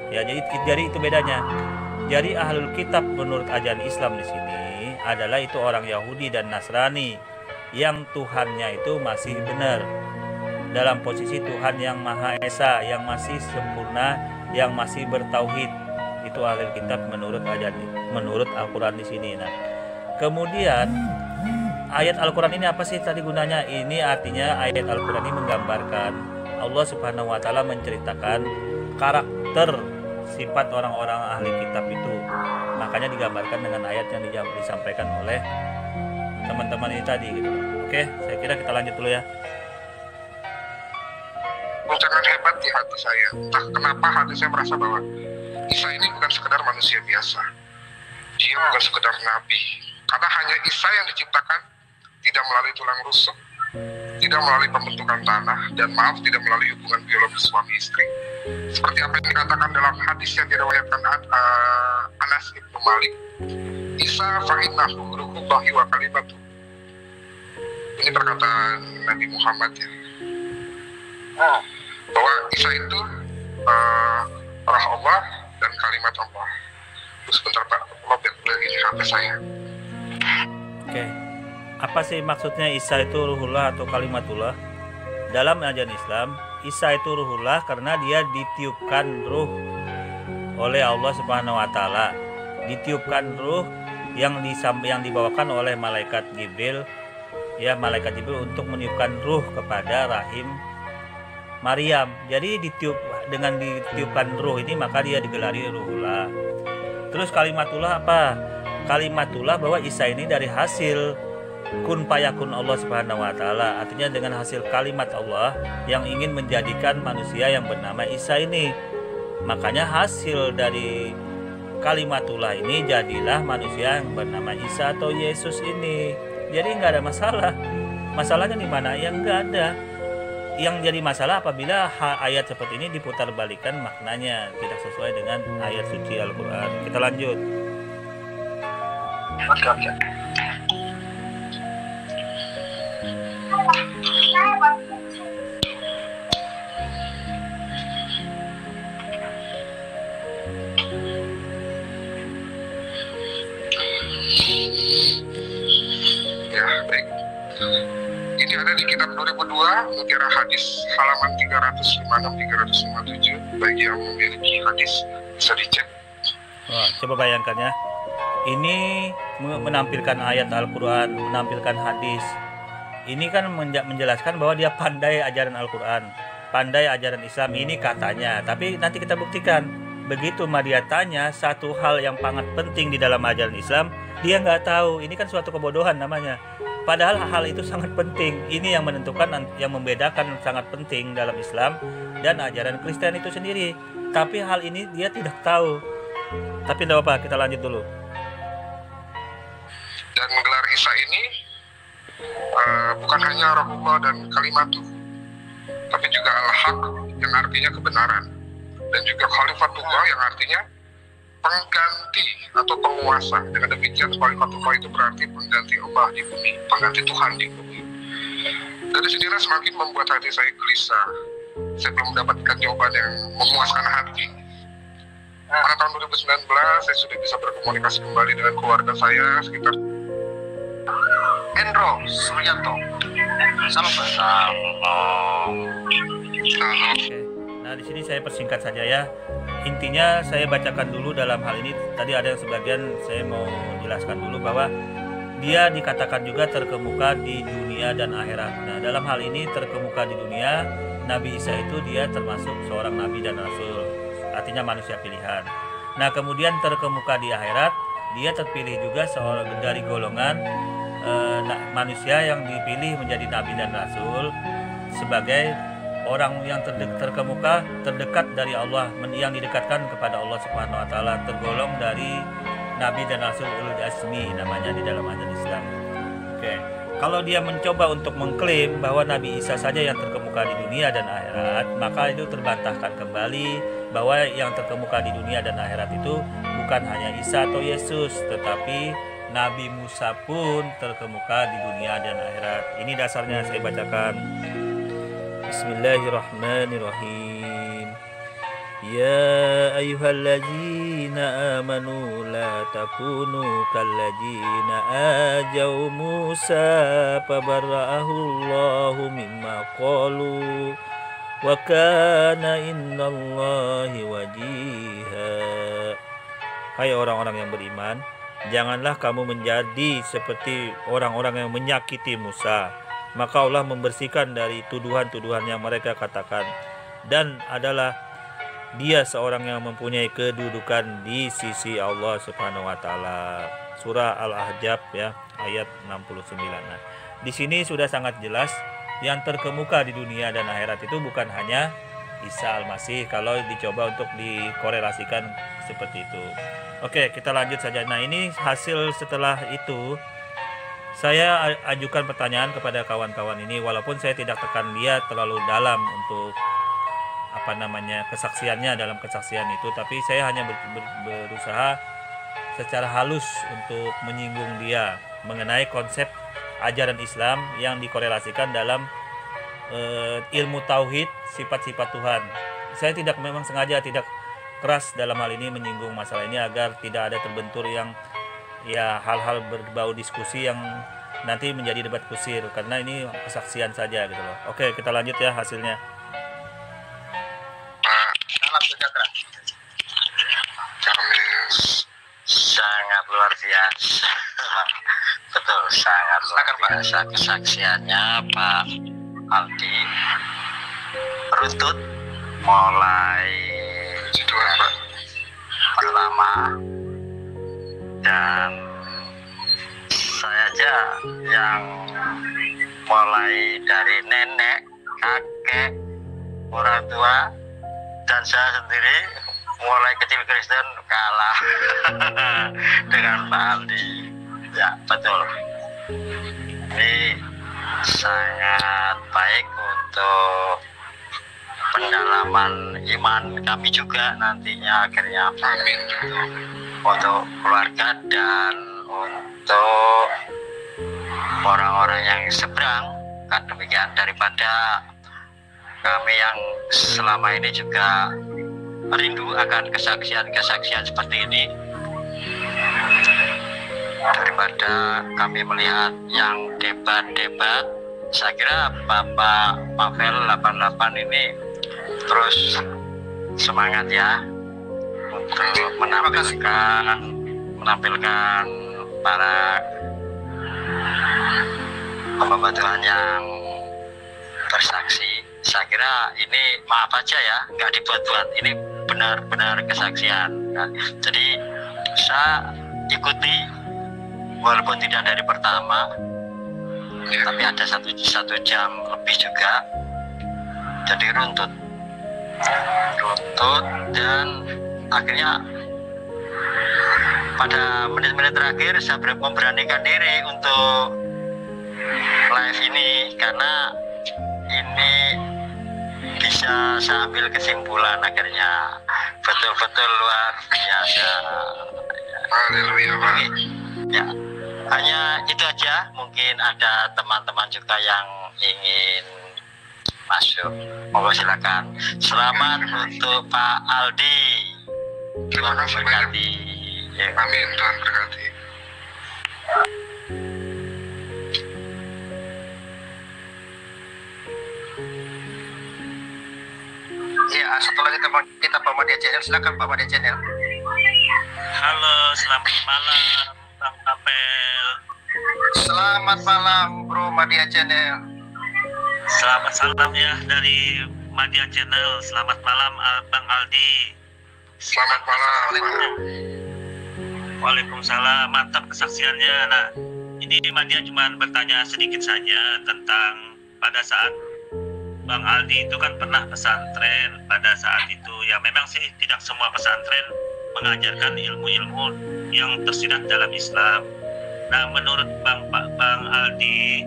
Ya, jadi itu bedanya. Jadi ahlul kitab menurut ajaran Islam di sini adalah itu orang Yahudi dan Nasrani yang Tuhannya itu masih benar. Dalam posisi Tuhan yang Maha Esa, yang masih sempurna, yang masih bertauhid. Itu ahlul kitab menurut Al-Quran di sini. Nah, kemudian ayat Al-Quran ini apa sih tadi gunanya? Ini artinya ayat Al-Quran ini menggambarkan Allah Subhanahu wa taala menceritakan karakter sifat orang-orang ahli kitab itu. Makanya digambarkan dengan ayat yang disampaikan oleh teman-teman ini tadi gitu. Oke, saya kira kita lanjut dulu ya. Guncangan hebat di hati saya. Entah kenapa hati saya merasa bahwa Isa ini bukan sekedar manusia biasa. Dia bukan sekedar nabi. Karena hanya Isa yang diciptakan tidak melalui tulang rusuk, tidak melalui pembentukan tanah, dan tidak melalui hubungan biologis suami istri. Seperti apa yang dikatakan dalam hadis yang diriwayatkan Anas Ibnu Malik, Isa fa'innahu ruhullahi wa kalimatuh. Ini perkataan Nabi Muhammad ya. Bahwa Isa itu roh Allah dan kalimat Allah. Sebentar Pak, lobet lagi di HP saya. Oke. Apa sih maksudnya Isa itu ruhullah atau kalimatullah? Dalam ajaran Islam, Isa itu ruhullah karena dia ditiupkan ruh oleh Allah Subhanahu wa taala. Ditiupkan ruh yang dibawakan oleh malaikat Jibril. Ya, malaikat Jibril untuk meniupkan ruh kepada rahim Maryam. Jadi dengan ditiupkan ruh ini maka dia digelari ruhullah. Terus kalimatullah apa? Kalimatullah bahwa Isa ini dari hasil kun fayakun Allah Subhanahu wa taala. Artinya dengan hasil kalimat Allah yang ingin menjadikan manusia yang bernama Isa ini. Makanya hasil dari kalimatullah ini jadilah manusia yang bernama Isa atau Yesus ini. Jadi nggak ada masalah. Masalahnya di mana? Ya nggak ada. yang jadi masalah apabila ayat seperti ini diputarbalikkan maknanya tidak sesuai dengan ayat suci Al-Quran. Kita lanjut. Oke. Ya, baik. Ini ada di kitab 2002, mutiara hadis halaman 356-357. Bagi yang memiliki hadis bisa dicek. Wah, coba bayangkan ya. Ini menampilkan ayat Al-Quran, menampilkan hadis. Ini kan menjelaskan bahwa dia pandai ajaran Al-Quran, pandai ajaran Islam. Ini katanya. Tapi nanti kita buktikan. Begitu dia tanya satu hal yang sangat penting di dalam ajaran Islam, dia nggak tahu. Ini kan suatu kebodohan namanya. Padahal hal itu sangat penting. Ini yang menentukan, yang membedakan sangat penting dalam Islam dan ajaran Kristen itu sendiri. Tapi hal ini dia tidak tahu. Tapi tidak apa, kita lanjut dulu. Dan menggelar Isa ini bukan hanya Rahullah dan Kalimatuh, tapi juga Al-Haq yang artinya kebenaran, dan juga Khalifatullah yang artinya pengganti atau penguasa. Dengan demikian Khalifatullah itu berarti pengganti Allah di bumi, pengganti Tuhan di bumi. Dari sinilah semakin membuat hati saya gelisah. Saya belum mendapatkan jawaban yang memuaskan hati. Pada tahun 2019 saya sudah bisa berkomunikasi kembali dengan keluarga saya sekitar Endro Suryanto. Salam Pak. Oke. Nah, di sini saya persingkat saja ya. Intinya saya bacakan dulu dalam hal ini. Tadi ada yang sebagian saya mau jelaskan dulu bahwa dia dikatakan juga terkemuka di dunia dan akhirat. Nah, dalam hal ini terkemuka di dunia, Nabi Isa itu dia termasuk seorang nabi dan rasul, artinya manusia pilihan. Nah, kemudian terkemuka di akhirat, dia terpilih juga seorang dari golongan manusia yang dipilih menjadi nabi dan rasul sebagai orang yang terkemuka, terdekat dari Allah, yang didekatkan kepada Allah Subhanahu wa taala, tergolong dari nabi dan rasul ulul azmi namanya di dalam ajaran Islam. Oke. Kalau dia mencoba untuk mengklaim bahwa Nabi Isa saja yang terkemuka di dunia dan akhirat, maka itu terbantahkan kembali bahwa yang terkemuka di dunia dan akhirat itu bukan hanya Isa atau Yesus, tetapi Nabi Musa pun terkemuka di dunia dan akhirat. Ini dasarnya saya bacakan. Bismillahirrahmanirrahim. Ya ayyuhalladzina amanu la takunu kalladzina ajaw Musa fabarra'ahu Allahu mimma qalu wa kana innallahi wajiha. Hai orang-orang yang beriman, janganlah kamu menjadi seperti orang-orang yang menyakiti Musa, maka Allah membersihkan dari tuduhan-tuduhan yang mereka katakan, dan adalah dia seorang yang mempunyai kedudukan di sisi Allah Subhanahu wa taala. Surah Al-Ahzab ya, ayat 69. Nah, di sini sudah sangat jelas yang terkemuka di dunia dan akhirat itu bukan hanya Isa Al-Masih kalau dicoba untuk dikorelasikan seperti itu. Oke, kita lanjut saja. Nah, ini hasil setelah itu saya ajukan pertanyaan kepada kawan-kawan ini, walaupun saya tidak tekan dia terlalu dalam untuk kesaksiannya dalam kesaksian itu, tapi saya hanya berusaha secara halus untuk menyinggung dia mengenai konsep ajaran Islam yang dikorelasikan dalam ilmu tauhid, sifat-sifat Tuhan. Saya memang sengaja tidak keras dalam hal ini menyinggung masalah ini agar tidak ada terbentur yang ya hal-hal berbau diskusi yang nanti menjadi debat kusir, karena ini kesaksian saja gitu loh. Oke, kita lanjut ya hasilnya. Salam sejahtera. kami Sangat luar biasa. Betul, sangat luar biasa kesaksiannya Pak Aldi. Runtut mulai Tuhan, Pak. pertama, dan saya aja yang mulai dari nenek, kakek, orang tua, dan saya sendiri mulai kecil Kristen kalah dengan Pak Aldi. Ya, betul. Ini sangat baik untuk pendalaman iman kami juga nantinya, akhirnya Amin. untuk keluarga dan untuk orang-orang yang seberang, kan demikian, daripada kami yang selama ini juga rindu akan kesaksian-kesaksian seperti ini, daripada kami melihat yang debat-debat. Saya kira Bapak Pavel 88 ini terus semangat ya untuk menampilkan para hamba Tuhan yang bersaksi. Saya kira ini maaf aja ya, nggak dibuat-buat, ini benar-benar kesaksian. Nah, jadi saya ikuti walaupun tidak dari pertama, tapi ada satu jam lebih juga. Jadi runtut dan akhirnya pada menit-menit terakhir saya memberanikan diri untuk live ini, karena ini bisa saya ambil kesimpulan akhirnya betul-betul luar biasa. Haleluya, Pak. Ya, hanya itu aja. Mungkin ada teman-teman juga yang ingin masuk, monggo silakan. Selamat untuk Pak Aldi. Terima kasih banyak. Ya. Amin, Tuhan berkati. Ya, satu lagi teman kita Pak Madia Channel, silakan Pak Madia Channel. Halo, selamat malam Bang Apel. Selamat malam Bro Madia Channel. Selamat salam ya dari Madia Channel. Selamat malam Bang Aldi. Selamat malam. Waalaikumsalam, mantap kesaksiannya. Nah, ini Madia cuma bertanya sedikit saja tentang pada saat Bang Aldi itu kan pernah pesantren pada saat itu. Ya memang sih tidak semua pesantren mengajarkan ilmu-ilmu yang tersirat dalam Islam. Nah, menurut Bang Aldi,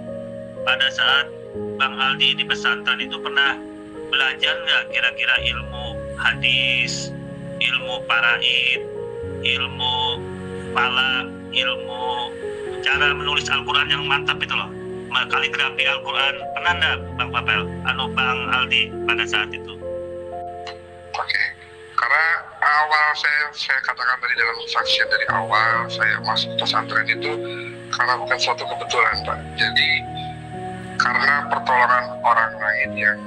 pada saat Bang Aldi di pesantren itu pernah belajar nggak kira-kira ilmu hadis, ilmu paraid, ilmu falak, ilmu cara menulis Al-Quran yang mantap itu loh, kaligrafi Al-Quran, pernah nggak Bang Papel, Bang Aldi pada saat itu? Oke. Karena awal saya katakan tadi dalam kesaksian dari awal saya masuk pesantren itu karena bukan suatu kebetulan, Pak. Jadi karena pertolongan orang lain yang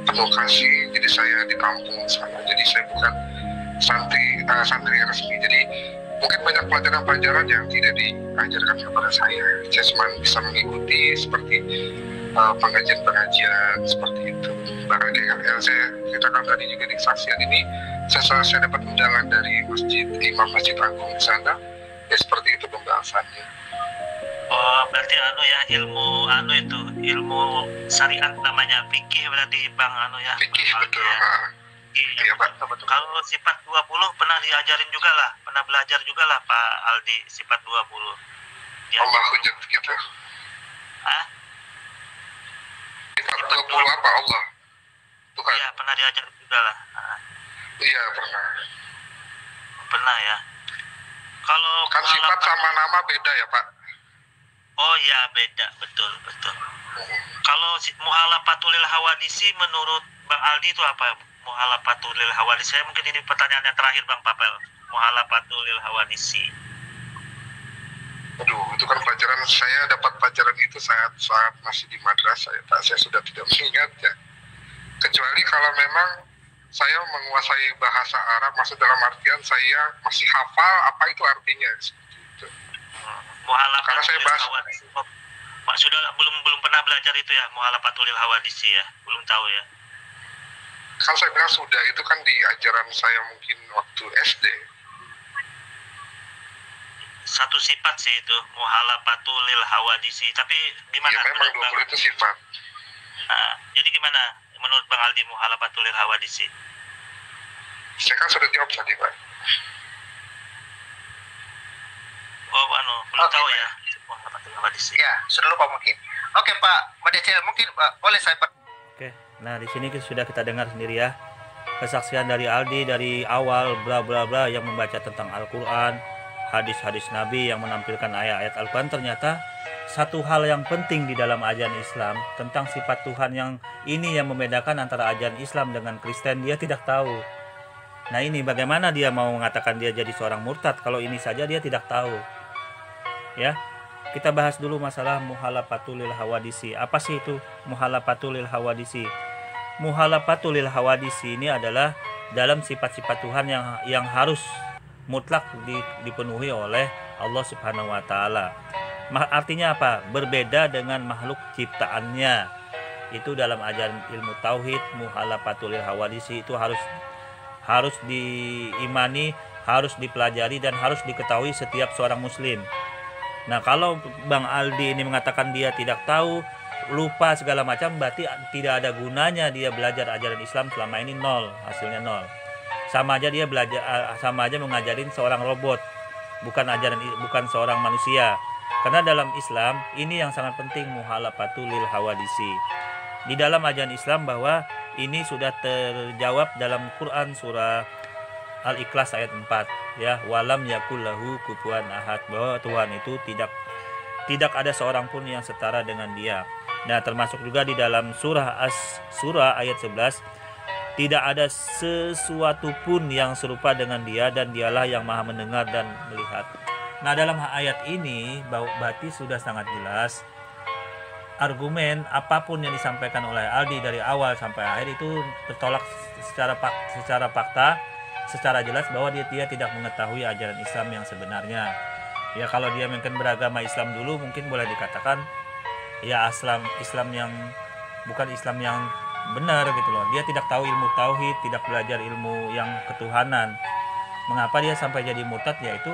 penuh kasih, jadi saya ditampung sana. Jadi saya bukan santri resmi. Jadi mungkin banyak pelajaran-pelajaran yang tidak diajarkan kepada saya. Saya cuma bisa mengikuti seperti pengajian-pengajian seperti itu. Bahkan kayak saya ceritakan tadi juga di kesaksian ini, saya dapat undangan dari Imam Masjid Agung di sana. Ya seperti itu pembahasannya. Oh, berarti ilmu syariat namanya fikih, berarti Bang ya. Fikih, betul, ya. Pak. Iya, Pak. Kalau sifat 20 pernah diajarin juga lah, pernah belajar juga lah Pak Aldi, sifat 20. Ya. Allah hujat gitu. Hah? Sifat 20 apa Allah? Tuhan. Iya, pernah diajar juga lah. Iya, pernah. Pernah ya. Kalau Kan sifat sama nama beda ya, Pak. Oh ya, beda, betul. Kalau muhalafatul hawadisi menurut Bang Aldi itu apa? Muhalafatul hawadisi. Saya mungkin ini pertanyaan yang terakhir Bang Papel. Muhalafatul hawadisi. Aduh, itu kan pelajaran, saya dapat pelajaran itu saat masih di madrasah ya, Pak. Saya sudah tidak mengingatnya. Kecuali kalau memang saya menguasai bahasa Arab, maksud dalam artian saya masih hafal apa itu artinya. Seperti itu. Karena saya bahas. Pak sudah belum pernah belajar itu ya, muhalafatul hawadisi ya, belum tahu ya. Kan saya bilang sudah, itu kan di ajaran saya mungkin waktu SD. Satu sifat sih itu, muhalafatul hawadisi. Tapi gimana? Ya memang 20 itu sifat. Nah, jadi gimana menurut Bang Aldi muhalafatul hawadisi? Saya kan sudah jawab tadi, Pak. Oh, belum tahu ya muhalafatul hawadisi. Ya, sudah lupa mungkin. Oke Pak Madia Channel, mungkin boleh saya Oke, nah di sini sudah kita dengar sendiri ya kesaksian dari Aldi dari awal bla bla bla yang membaca tentang Al-Quran, hadis-hadis Nabi yang menampilkan ayat-ayat Al-Quran. Ternyata satu hal yang penting di dalam ajaran Islam tentang sifat Tuhan yang ini yang membedakan antara ajaran Islam dengan Kristen, dia tidak tahu. Nah ini bagaimana dia mau mengatakan dia jadi seorang murtad kalau ini saja dia tidak tahu. Ya, kita bahas dulu masalah muhalafatul lil hawadisi. Apa sih itu muhalafatul lil hawadisi? Muhalafatul lil hawadisi ini adalah dalam sifat-sifat Tuhan yang harus mutlak dipenuhi oleh Allah Subhanahu wa taala. Artinya apa? Berbeda dengan makhluk ciptaannya. Itu dalam ajaran ilmu tauhid, muhalafatul lil hawadisi itu harus diimani, harus dipelajari dan harus diketahui setiap seorang muslim. Nah, kalau Bang Aldi ini mengatakan dia tidak tahu, lupa segala macam, berarti tidak ada gunanya dia belajar ajaran Islam selama ini, nol, hasilnya nol. Sama aja dia belajar, sama aja mengajarin seorang robot, bukan seorang manusia. Karena dalam Islam ini yang sangat penting, muhalafatul lil hawadisi. Di dalam ajaran Islam bahwa ini sudah terjawab dalam Quran surah Al-Ikhlas ayat 4 ya, walam yakullahu kufuwan ahad, bahwa Tuhan itu tidak ada seorang pun yang setara dengan dia. Nah, termasuk juga di dalam surah As-Surah ayat 11, tidak ada sesuatu pun yang serupa dengan dia dan dialah yang maha mendengar dan melihat. Nah, dalam ayat ini berarti sudah sangat jelas argumen apapun yang disampaikan oleh Aldi dari awal sampai akhir itu tertolak secara fakta, secara jelas bahwa dia tidak mengetahui ajaran Islam yang sebenarnya. Ya, kalau dia mungkin beragama Islam dulu mungkin boleh dikatakan ya Islam yang bukan Islam yang benar gitu loh. Dia tidak tahu ilmu tauhid, tidak belajar ilmu yang ketuhanan. Mengapa dia sampai jadi murtad? Yaitu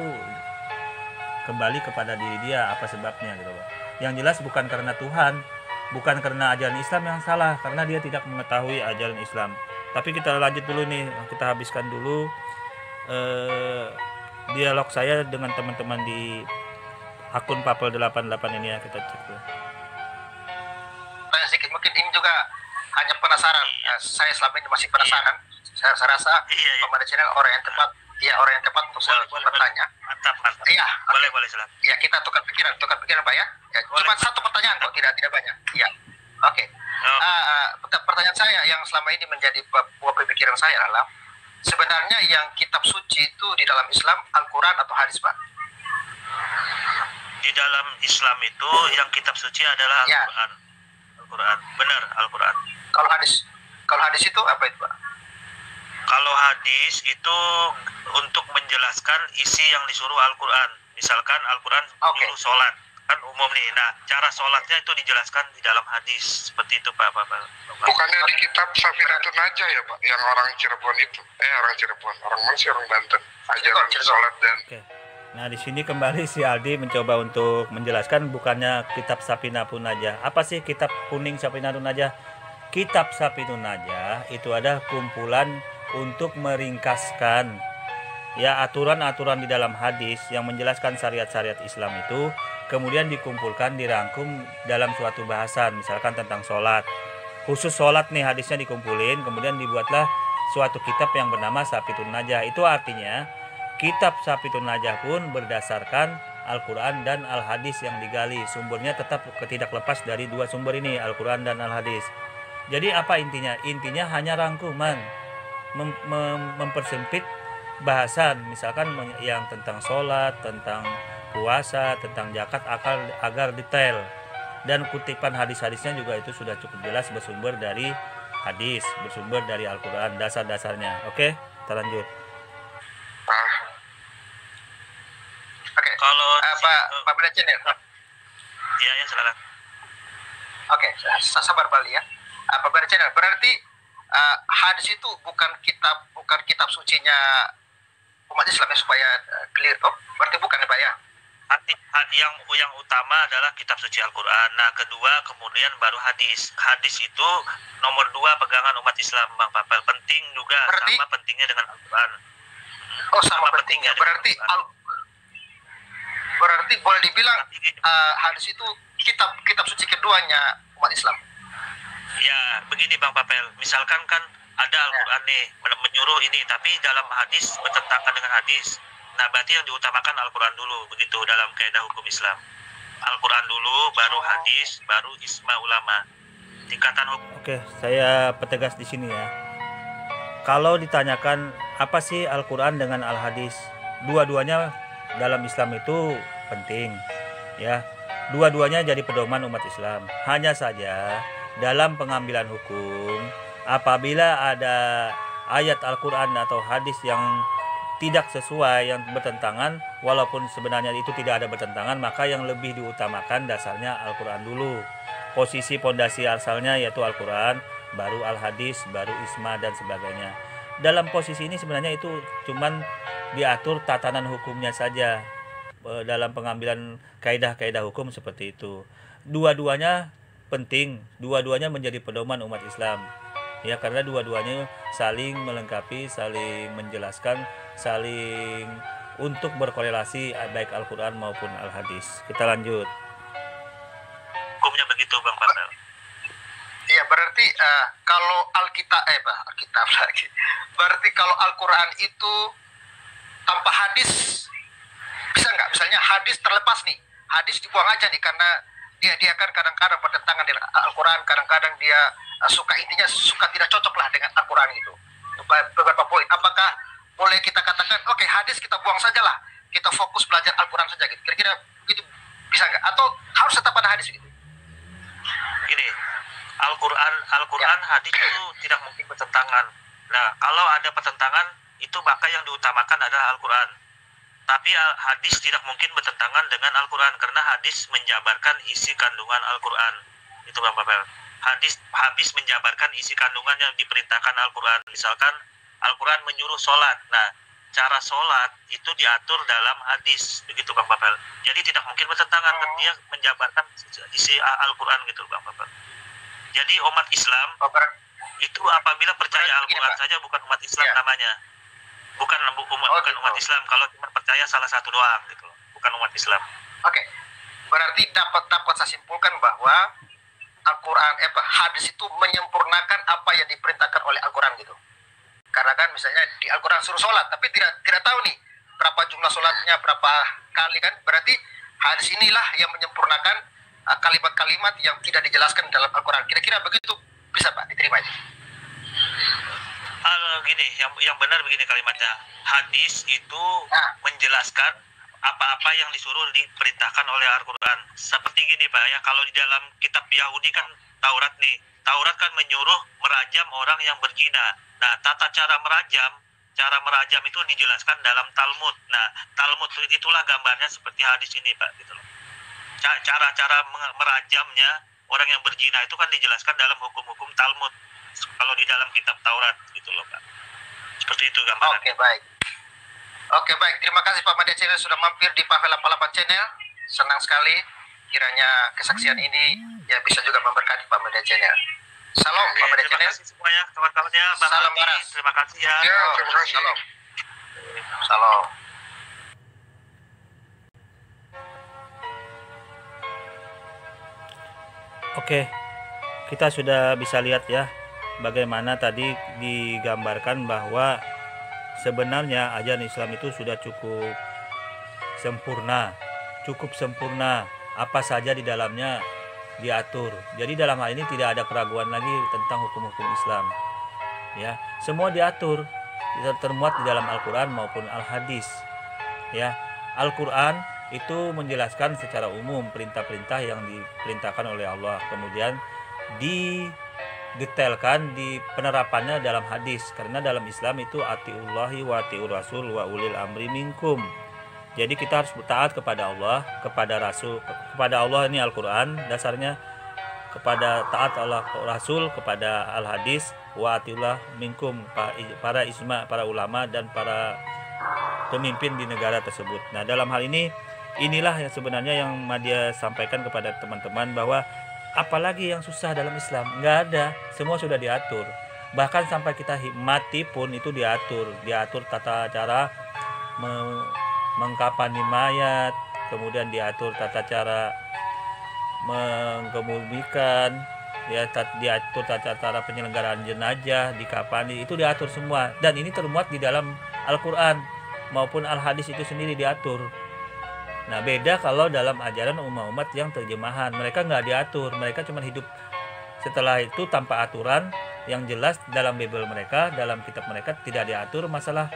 kembali kepada diri dia, apa sebabnya gitu loh. Yang jelas bukan karena Tuhan, bukan karena ajaran Islam yang salah, karena dia tidak mengetahui ajaran Islam. Tapi kita lanjut dulu nih, kita habiskan dulu dialog saya dengan teman-teman di akun Papel 88 ini ya, kita cek dulu. Sedikit, mungkin ini juga hanya penasaran. Saya selama ini masih penasaran. Saya rasa Pemuda Channel orang yang tepat untuk saya bertanya. Mantap. Iya, Boleh silakan. Ya, kita tukar pikiran Pak ya. Cuma satu pertanyaan kok, tidak banyak. Iya. Oke. Pertanyaan saya yang selama ini menjadi buah pemikiran saya adalah sebenarnya yang kitab suci itu di dalam Islam Al-Quran atau hadis, Pak? Di dalam Islam itu yang kitab suci adalah Al-Quran. Al-Quran, benar Al-Quran. Kalau hadis itu apa itu, Pak? Kalau hadis itu untuk menjelaskan isi yang disuruh Al-Quran. Misalkan Al-Quran suruh sholat, kan umum nih. Nah, cara sholatnya itu dijelaskan di dalam hadis. Seperti itu, Pak. Bukannya di kitab Safinatun Najah ya, Pak? Yang orang Cirebon itu. Orang mana sih, orang Banten. Ajaran sholat dan... Oke. Nah, di sini kembali si Aldi mencoba untuk menjelaskan bukannya kitab Safinatun Najah. Apa sih kitab kuning Safinatun Najah? Kitab Safinatun Najah itu ada kumpulan untuk meringkaskan ya aturan-aturan di dalam hadis yang menjelaskan syariat-syariat Islam itu, kemudian dikumpulkan, dirangkum dalam suatu bahasan, misalkan tentang sholat. Khusus sholat nih hadisnya dikumpulin, kemudian dibuatlah suatu kitab yang bernama Safinatun Najah. Itu artinya kitab Safinatun Najah pun berdasarkan Al-Quran dan Al-Hadis yang digali. Sumbernya tetap tidak lepas dari dua sumber ini, Al-Quran dan Al-Hadis. Jadi apa intinya? Intinya hanya rangkuman, mempersempit bahasan, misalkan yang tentang sholat, tentang puasa, tentang zakat agar detail. Dan kutipan hadis-hadisnya juga itu sudah cukup jelas bersumber dari hadis, bersumber dari Al-Quran, dasar-dasarnya. Oke, kita lanjut. Oke. Kalau Pak Brecen ya? Iya, silakan. Oke, sabar Bali ya. Pak Brecen, berarti hadis itu bukan kitab sucinya umat Islam ya, supaya clear toh? Berarti bukan ya, Pak ya? Yang utama adalah kitab suci Al-Quran. Nah, kedua kemudian baru hadis. Hadis itu nomor 2 pegangan umat Islam, Bang Papel. Penting juga, sama pentingnya dengan Al-Quran. Oh, sama pentingnya. Berarti boleh dibilang hadis itu kitab suci keduanya umat Islam. Ya, Nah, begini Bang Papel, misalkan kan ada Al-Quran nih menyuruh ini, tapi dalam hadis bertentangan dengan hadis. Nah, berarti yang diutamakan Al-Quran dulu, begitu dalam kaidah hukum Islam. Al-Quran dulu, baru hadis, baru ijma ulama. Tingkatan hukum. Oke, saya pertegas di sini ya. Kalau ditanyakan apa sih Al-Quran dengan Al-Hadis, dua-duanya dalam Islam itu penting, ya. Dua-duanya jadi pedoman umat Islam. Hanya saja dalam pengambilan hukum, apabila ada ayat Al-Quran atau hadis yang tidak sesuai, yang bertentangan, walaupun sebenarnya itu tidak ada bertentangan, maka yang lebih diutamakan dasarnya Al-Quran dulu. Posisi pondasi asalnya yaitu Al-Quran, baru Al-Hadis, baru Ijma dan sebagainya. Dalam posisi ini sebenarnya itu cuman diatur tatanan hukumnya saja dalam pengambilan kaidah-kaidah hukum seperti itu. Dua-duanya penting, dua-duanya menjadi pedoman umat Islam. Ya, karena dua-duanya saling melengkapi, saling menjelaskan, saling untuk berkorelasi baik Al-Quran maupun Al-Hadis. Kita lanjut. Hukumnya begitu Bang Farel. Iya, berarti kalau Alkitab lagi. Berarti kalau Al-Quran itu tanpa hadis bisa nggak? Misalnya hadis terlepas nih, hadis dibuang aja nih karena dia kan kadang-kadang bertentangan dengan Al-Quran, kadang-kadang dia suka tidak cocok lah dengan Al-Quran gitu. Beberapa poin. Apakah boleh kita katakan oke, hadis kita buang saja lah, kita fokus belajar Al-Quran saja gitu? Kira-kira begitu bisa nggak? Atau harus tetap ada hadis gitu? Gini, Al-Quran hadis itu tidak mungkin bertentangan. Nah, kalau ada pertentangan itu maka yang diutamakan adalah Al-Quran. Tapi hadis tidak mungkin bertentangan dengan Al-Quran karena hadis menjabarkan isi kandungan Al-Quran. Itu Bang Papel. Hadis menjabarkan isi kandungan yang diperintahkan Al-Quran. Misalkan Al-Quran menyuruh sholat. Nah, cara sholat itu diatur dalam hadis. Begitu Bang Papel. Jadi tidak mungkin bertentangan. Dia menjabarkan isi Al-Quran gitu Bang Papel. Jadi umat Islam itu apabila percaya Al-Quran saja bukan umat Islam namanya. Bukan umat Islam kalau cuma percaya salah satu doang gitu loh. Bukan umat Islam. Oke. Berarti dapat saya simpulkan bahwa Al-Quran hadis itu menyempurnakan apa yang diperintahkan oleh Al-Quran gitu. Karena kan misalnya di Al-Quran suruh sholat, tapi tidak tahu nih berapa jumlah sholatnya, berapa kali kan. Berarti hadis inilah yang menyempurnakan kalimat-kalimat yang tidak dijelaskan dalam Al-Quran. Kira-kira begitu bisa Pak diterima itu? Gini, yang benar begini kalimatnya. Hadis itu menjelaskan apa-apa yang disuruh diperintahkan oleh Al-Quran. Seperti gini Pak ya, kalau di dalam kitab Yahudi kan Taurat nih. Taurat kan menyuruh merajam orang yang berzina. Nah, tata cara merajam itu dijelaskan dalam Talmud. Nah, Talmud itulah gambarnya seperti hadis ini Pak gitu loh. Cara-cara merajamnya orang yang berzina itu kan dijelaskan dalam hukum-hukum Talmud. Kalau di dalam kitab Taurat gitu loh Pak. Seperti itu gambaran. Oke baik. Terima kasih Pak Media Channel sudah mampir di Pavel 88 Channel. Senang sekali kiranya kesaksian ini ya bisa juga memberkati Pak Media Channel. Salam Pak Media Channel. Terima kasih semuanya kawan-kawannya. Salam waras. Terima kasih ya. Terima kasih. Salam. Oke. Kita sudah bisa lihat ya bagaimana tadi digambarkan bahwa sebenarnya ajaran Islam itu sudah cukup sempurna, apa saja di dalamnya diatur. Jadi dalam hal ini tidak ada keraguan lagi tentang hukum-hukum Islam. Ya, semua diatur, termuat di dalam Al-Quran maupun Al-Hadis. Ya, Al-Quran itu menjelaskan secara umum perintah-perintah yang diperintahkan oleh Allah, kemudian didetailkan di penerapannya dalam hadis, karena dalam Islam itu atiullahi wa atiur rasul wa ulil amri minkum. Jadi kita harus taat kepada Allah, kepada Rasul, kepada Allah ini Al-Quran dasarnya, kepada taat Allah Rasul, kepada Al-Hadis, wa atiullah minkum, para ijma, para ulama dan para pemimpin di negara tersebut. Nah, dalam hal ini inilah yang sebenarnya yang Madya sampaikan kepada teman-teman, bahwa apalagi yang susah dalam Islam, nggak ada, semua sudah diatur. Bahkan sampai kita mati pun itu diatur tata cara mengkafani mayat, kemudian diatur tata cara mengkemumikan, ya diatur tata cara penyelenggaraan jenazah, dikafani, itu diatur semua, dan ini termuat di dalam Al-Quran maupun Al-Hadis itu sendiri diatur. Nah, beda kalau dalam ajaran umat yang terjemahan, mereka nggak diatur, mereka cuma hidup setelah itu tanpa aturan yang jelas. Dalam Bible mereka, dalam kitab mereka tidak diatur masalah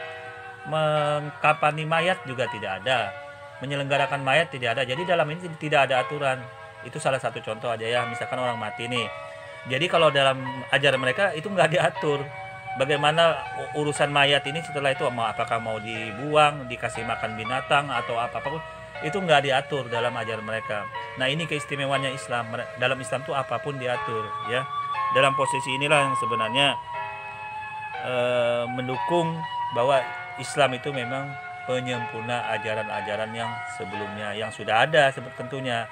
mengkafani mayat, juga tidak ada, menyelenggarakan mayat tidak ada. Jadi dalam ini tidak ada aturan. Itu salah satu contoh aja ya, misalkan orang mati nih. Jadi kalau dalam ajaran mereka itu nggak diatur bagaimana urusan mayat ini setelah itu, apakah mau dibuang, dikasih makan binatang atau apapun, itu nggak diatur dalam ajaran mereka. Nah, ini keistimewaannya Islam. Dalam Islam tuh apapun diatur ya. Dalam posisi inilah yang sebenarnya mendukung bahwa Islam itu memang penyempurna ajaran-ajaran yang sebelumnya, yang sudah ada tentunya.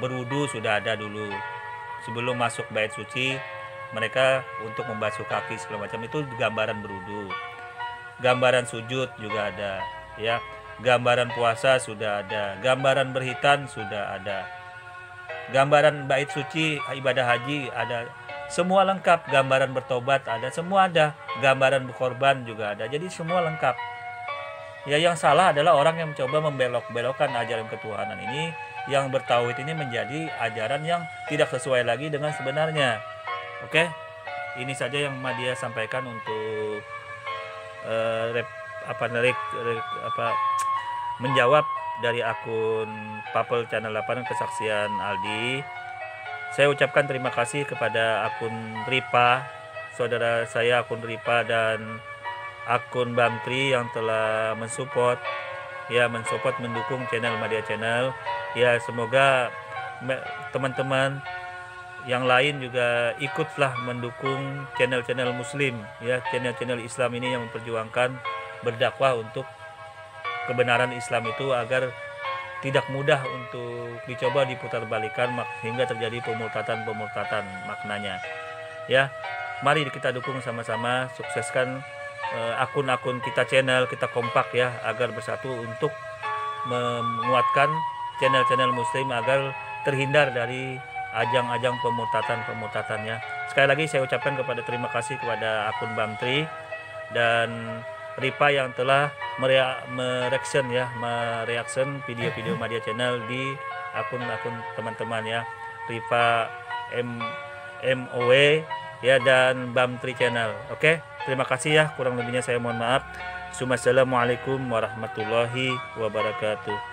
Berwudu sudah ada dulu. Sebelum masuk bait suci, mereka untuk membasuh kaki segala macam itu gambaran berwudu. Gambaran sujud juga ada, ya. Gambaran puasa sudah ada, gambaran berhitan sudah ada. Gambaran bait suci, ibadah haji ada. Semua lengkap, gambaran bertobat ada, semua ada. Gambaran berkorban juga ada. Jadi semua lengkap. Ya, yang salah adalah orang yang mencoba membelok-belokkan ajaran ketuhanan ini, yang bertauhid ini menjadi ajaran yang tidak sesuai lagi dengan sebenarnya. Oke, ini saja yang Madia sampaikan untuk menjawab dari akun Papel Channel 8 kesaksian Aldi. Saya ucapkan terima kasih kepada akun Ripa, saudara saya akun Ripa, dan akun Bamtri yang telah mensupport, mendukung channel Madia Channel. Ya, semoga teman-teman yang lain juga ikutlah mendukung channel-channel muslim, ya, channel-channel Islam ini yang memperjuangkan berdakwah untuk kebenaran Islam itu agar tidak mudah untuk dicoba diputarbalikan hingga terjadi pemurtatan maknanya. Ya, mari kita dukung sama-sama, sukseskan akun-akun kita, channel kita kompak ya, agar bersatu untuk menguatkan channel-channel muslim agar terhindar dari ajang-ajang pemurtatan-pemurtatannya. Sekali lagi saya ucapkan terima kasih kepada akun Bamtri dan Ripa yang telah mereaction video-video Madia Channel di akun-akun teman-teman ya, Ripa MOW ya, dan Bamtri Channel. Oke, terima kasih ya, kurang lebihnya saya mohon maaf. Assalamualaikum warahmatullahi wabarakatuh.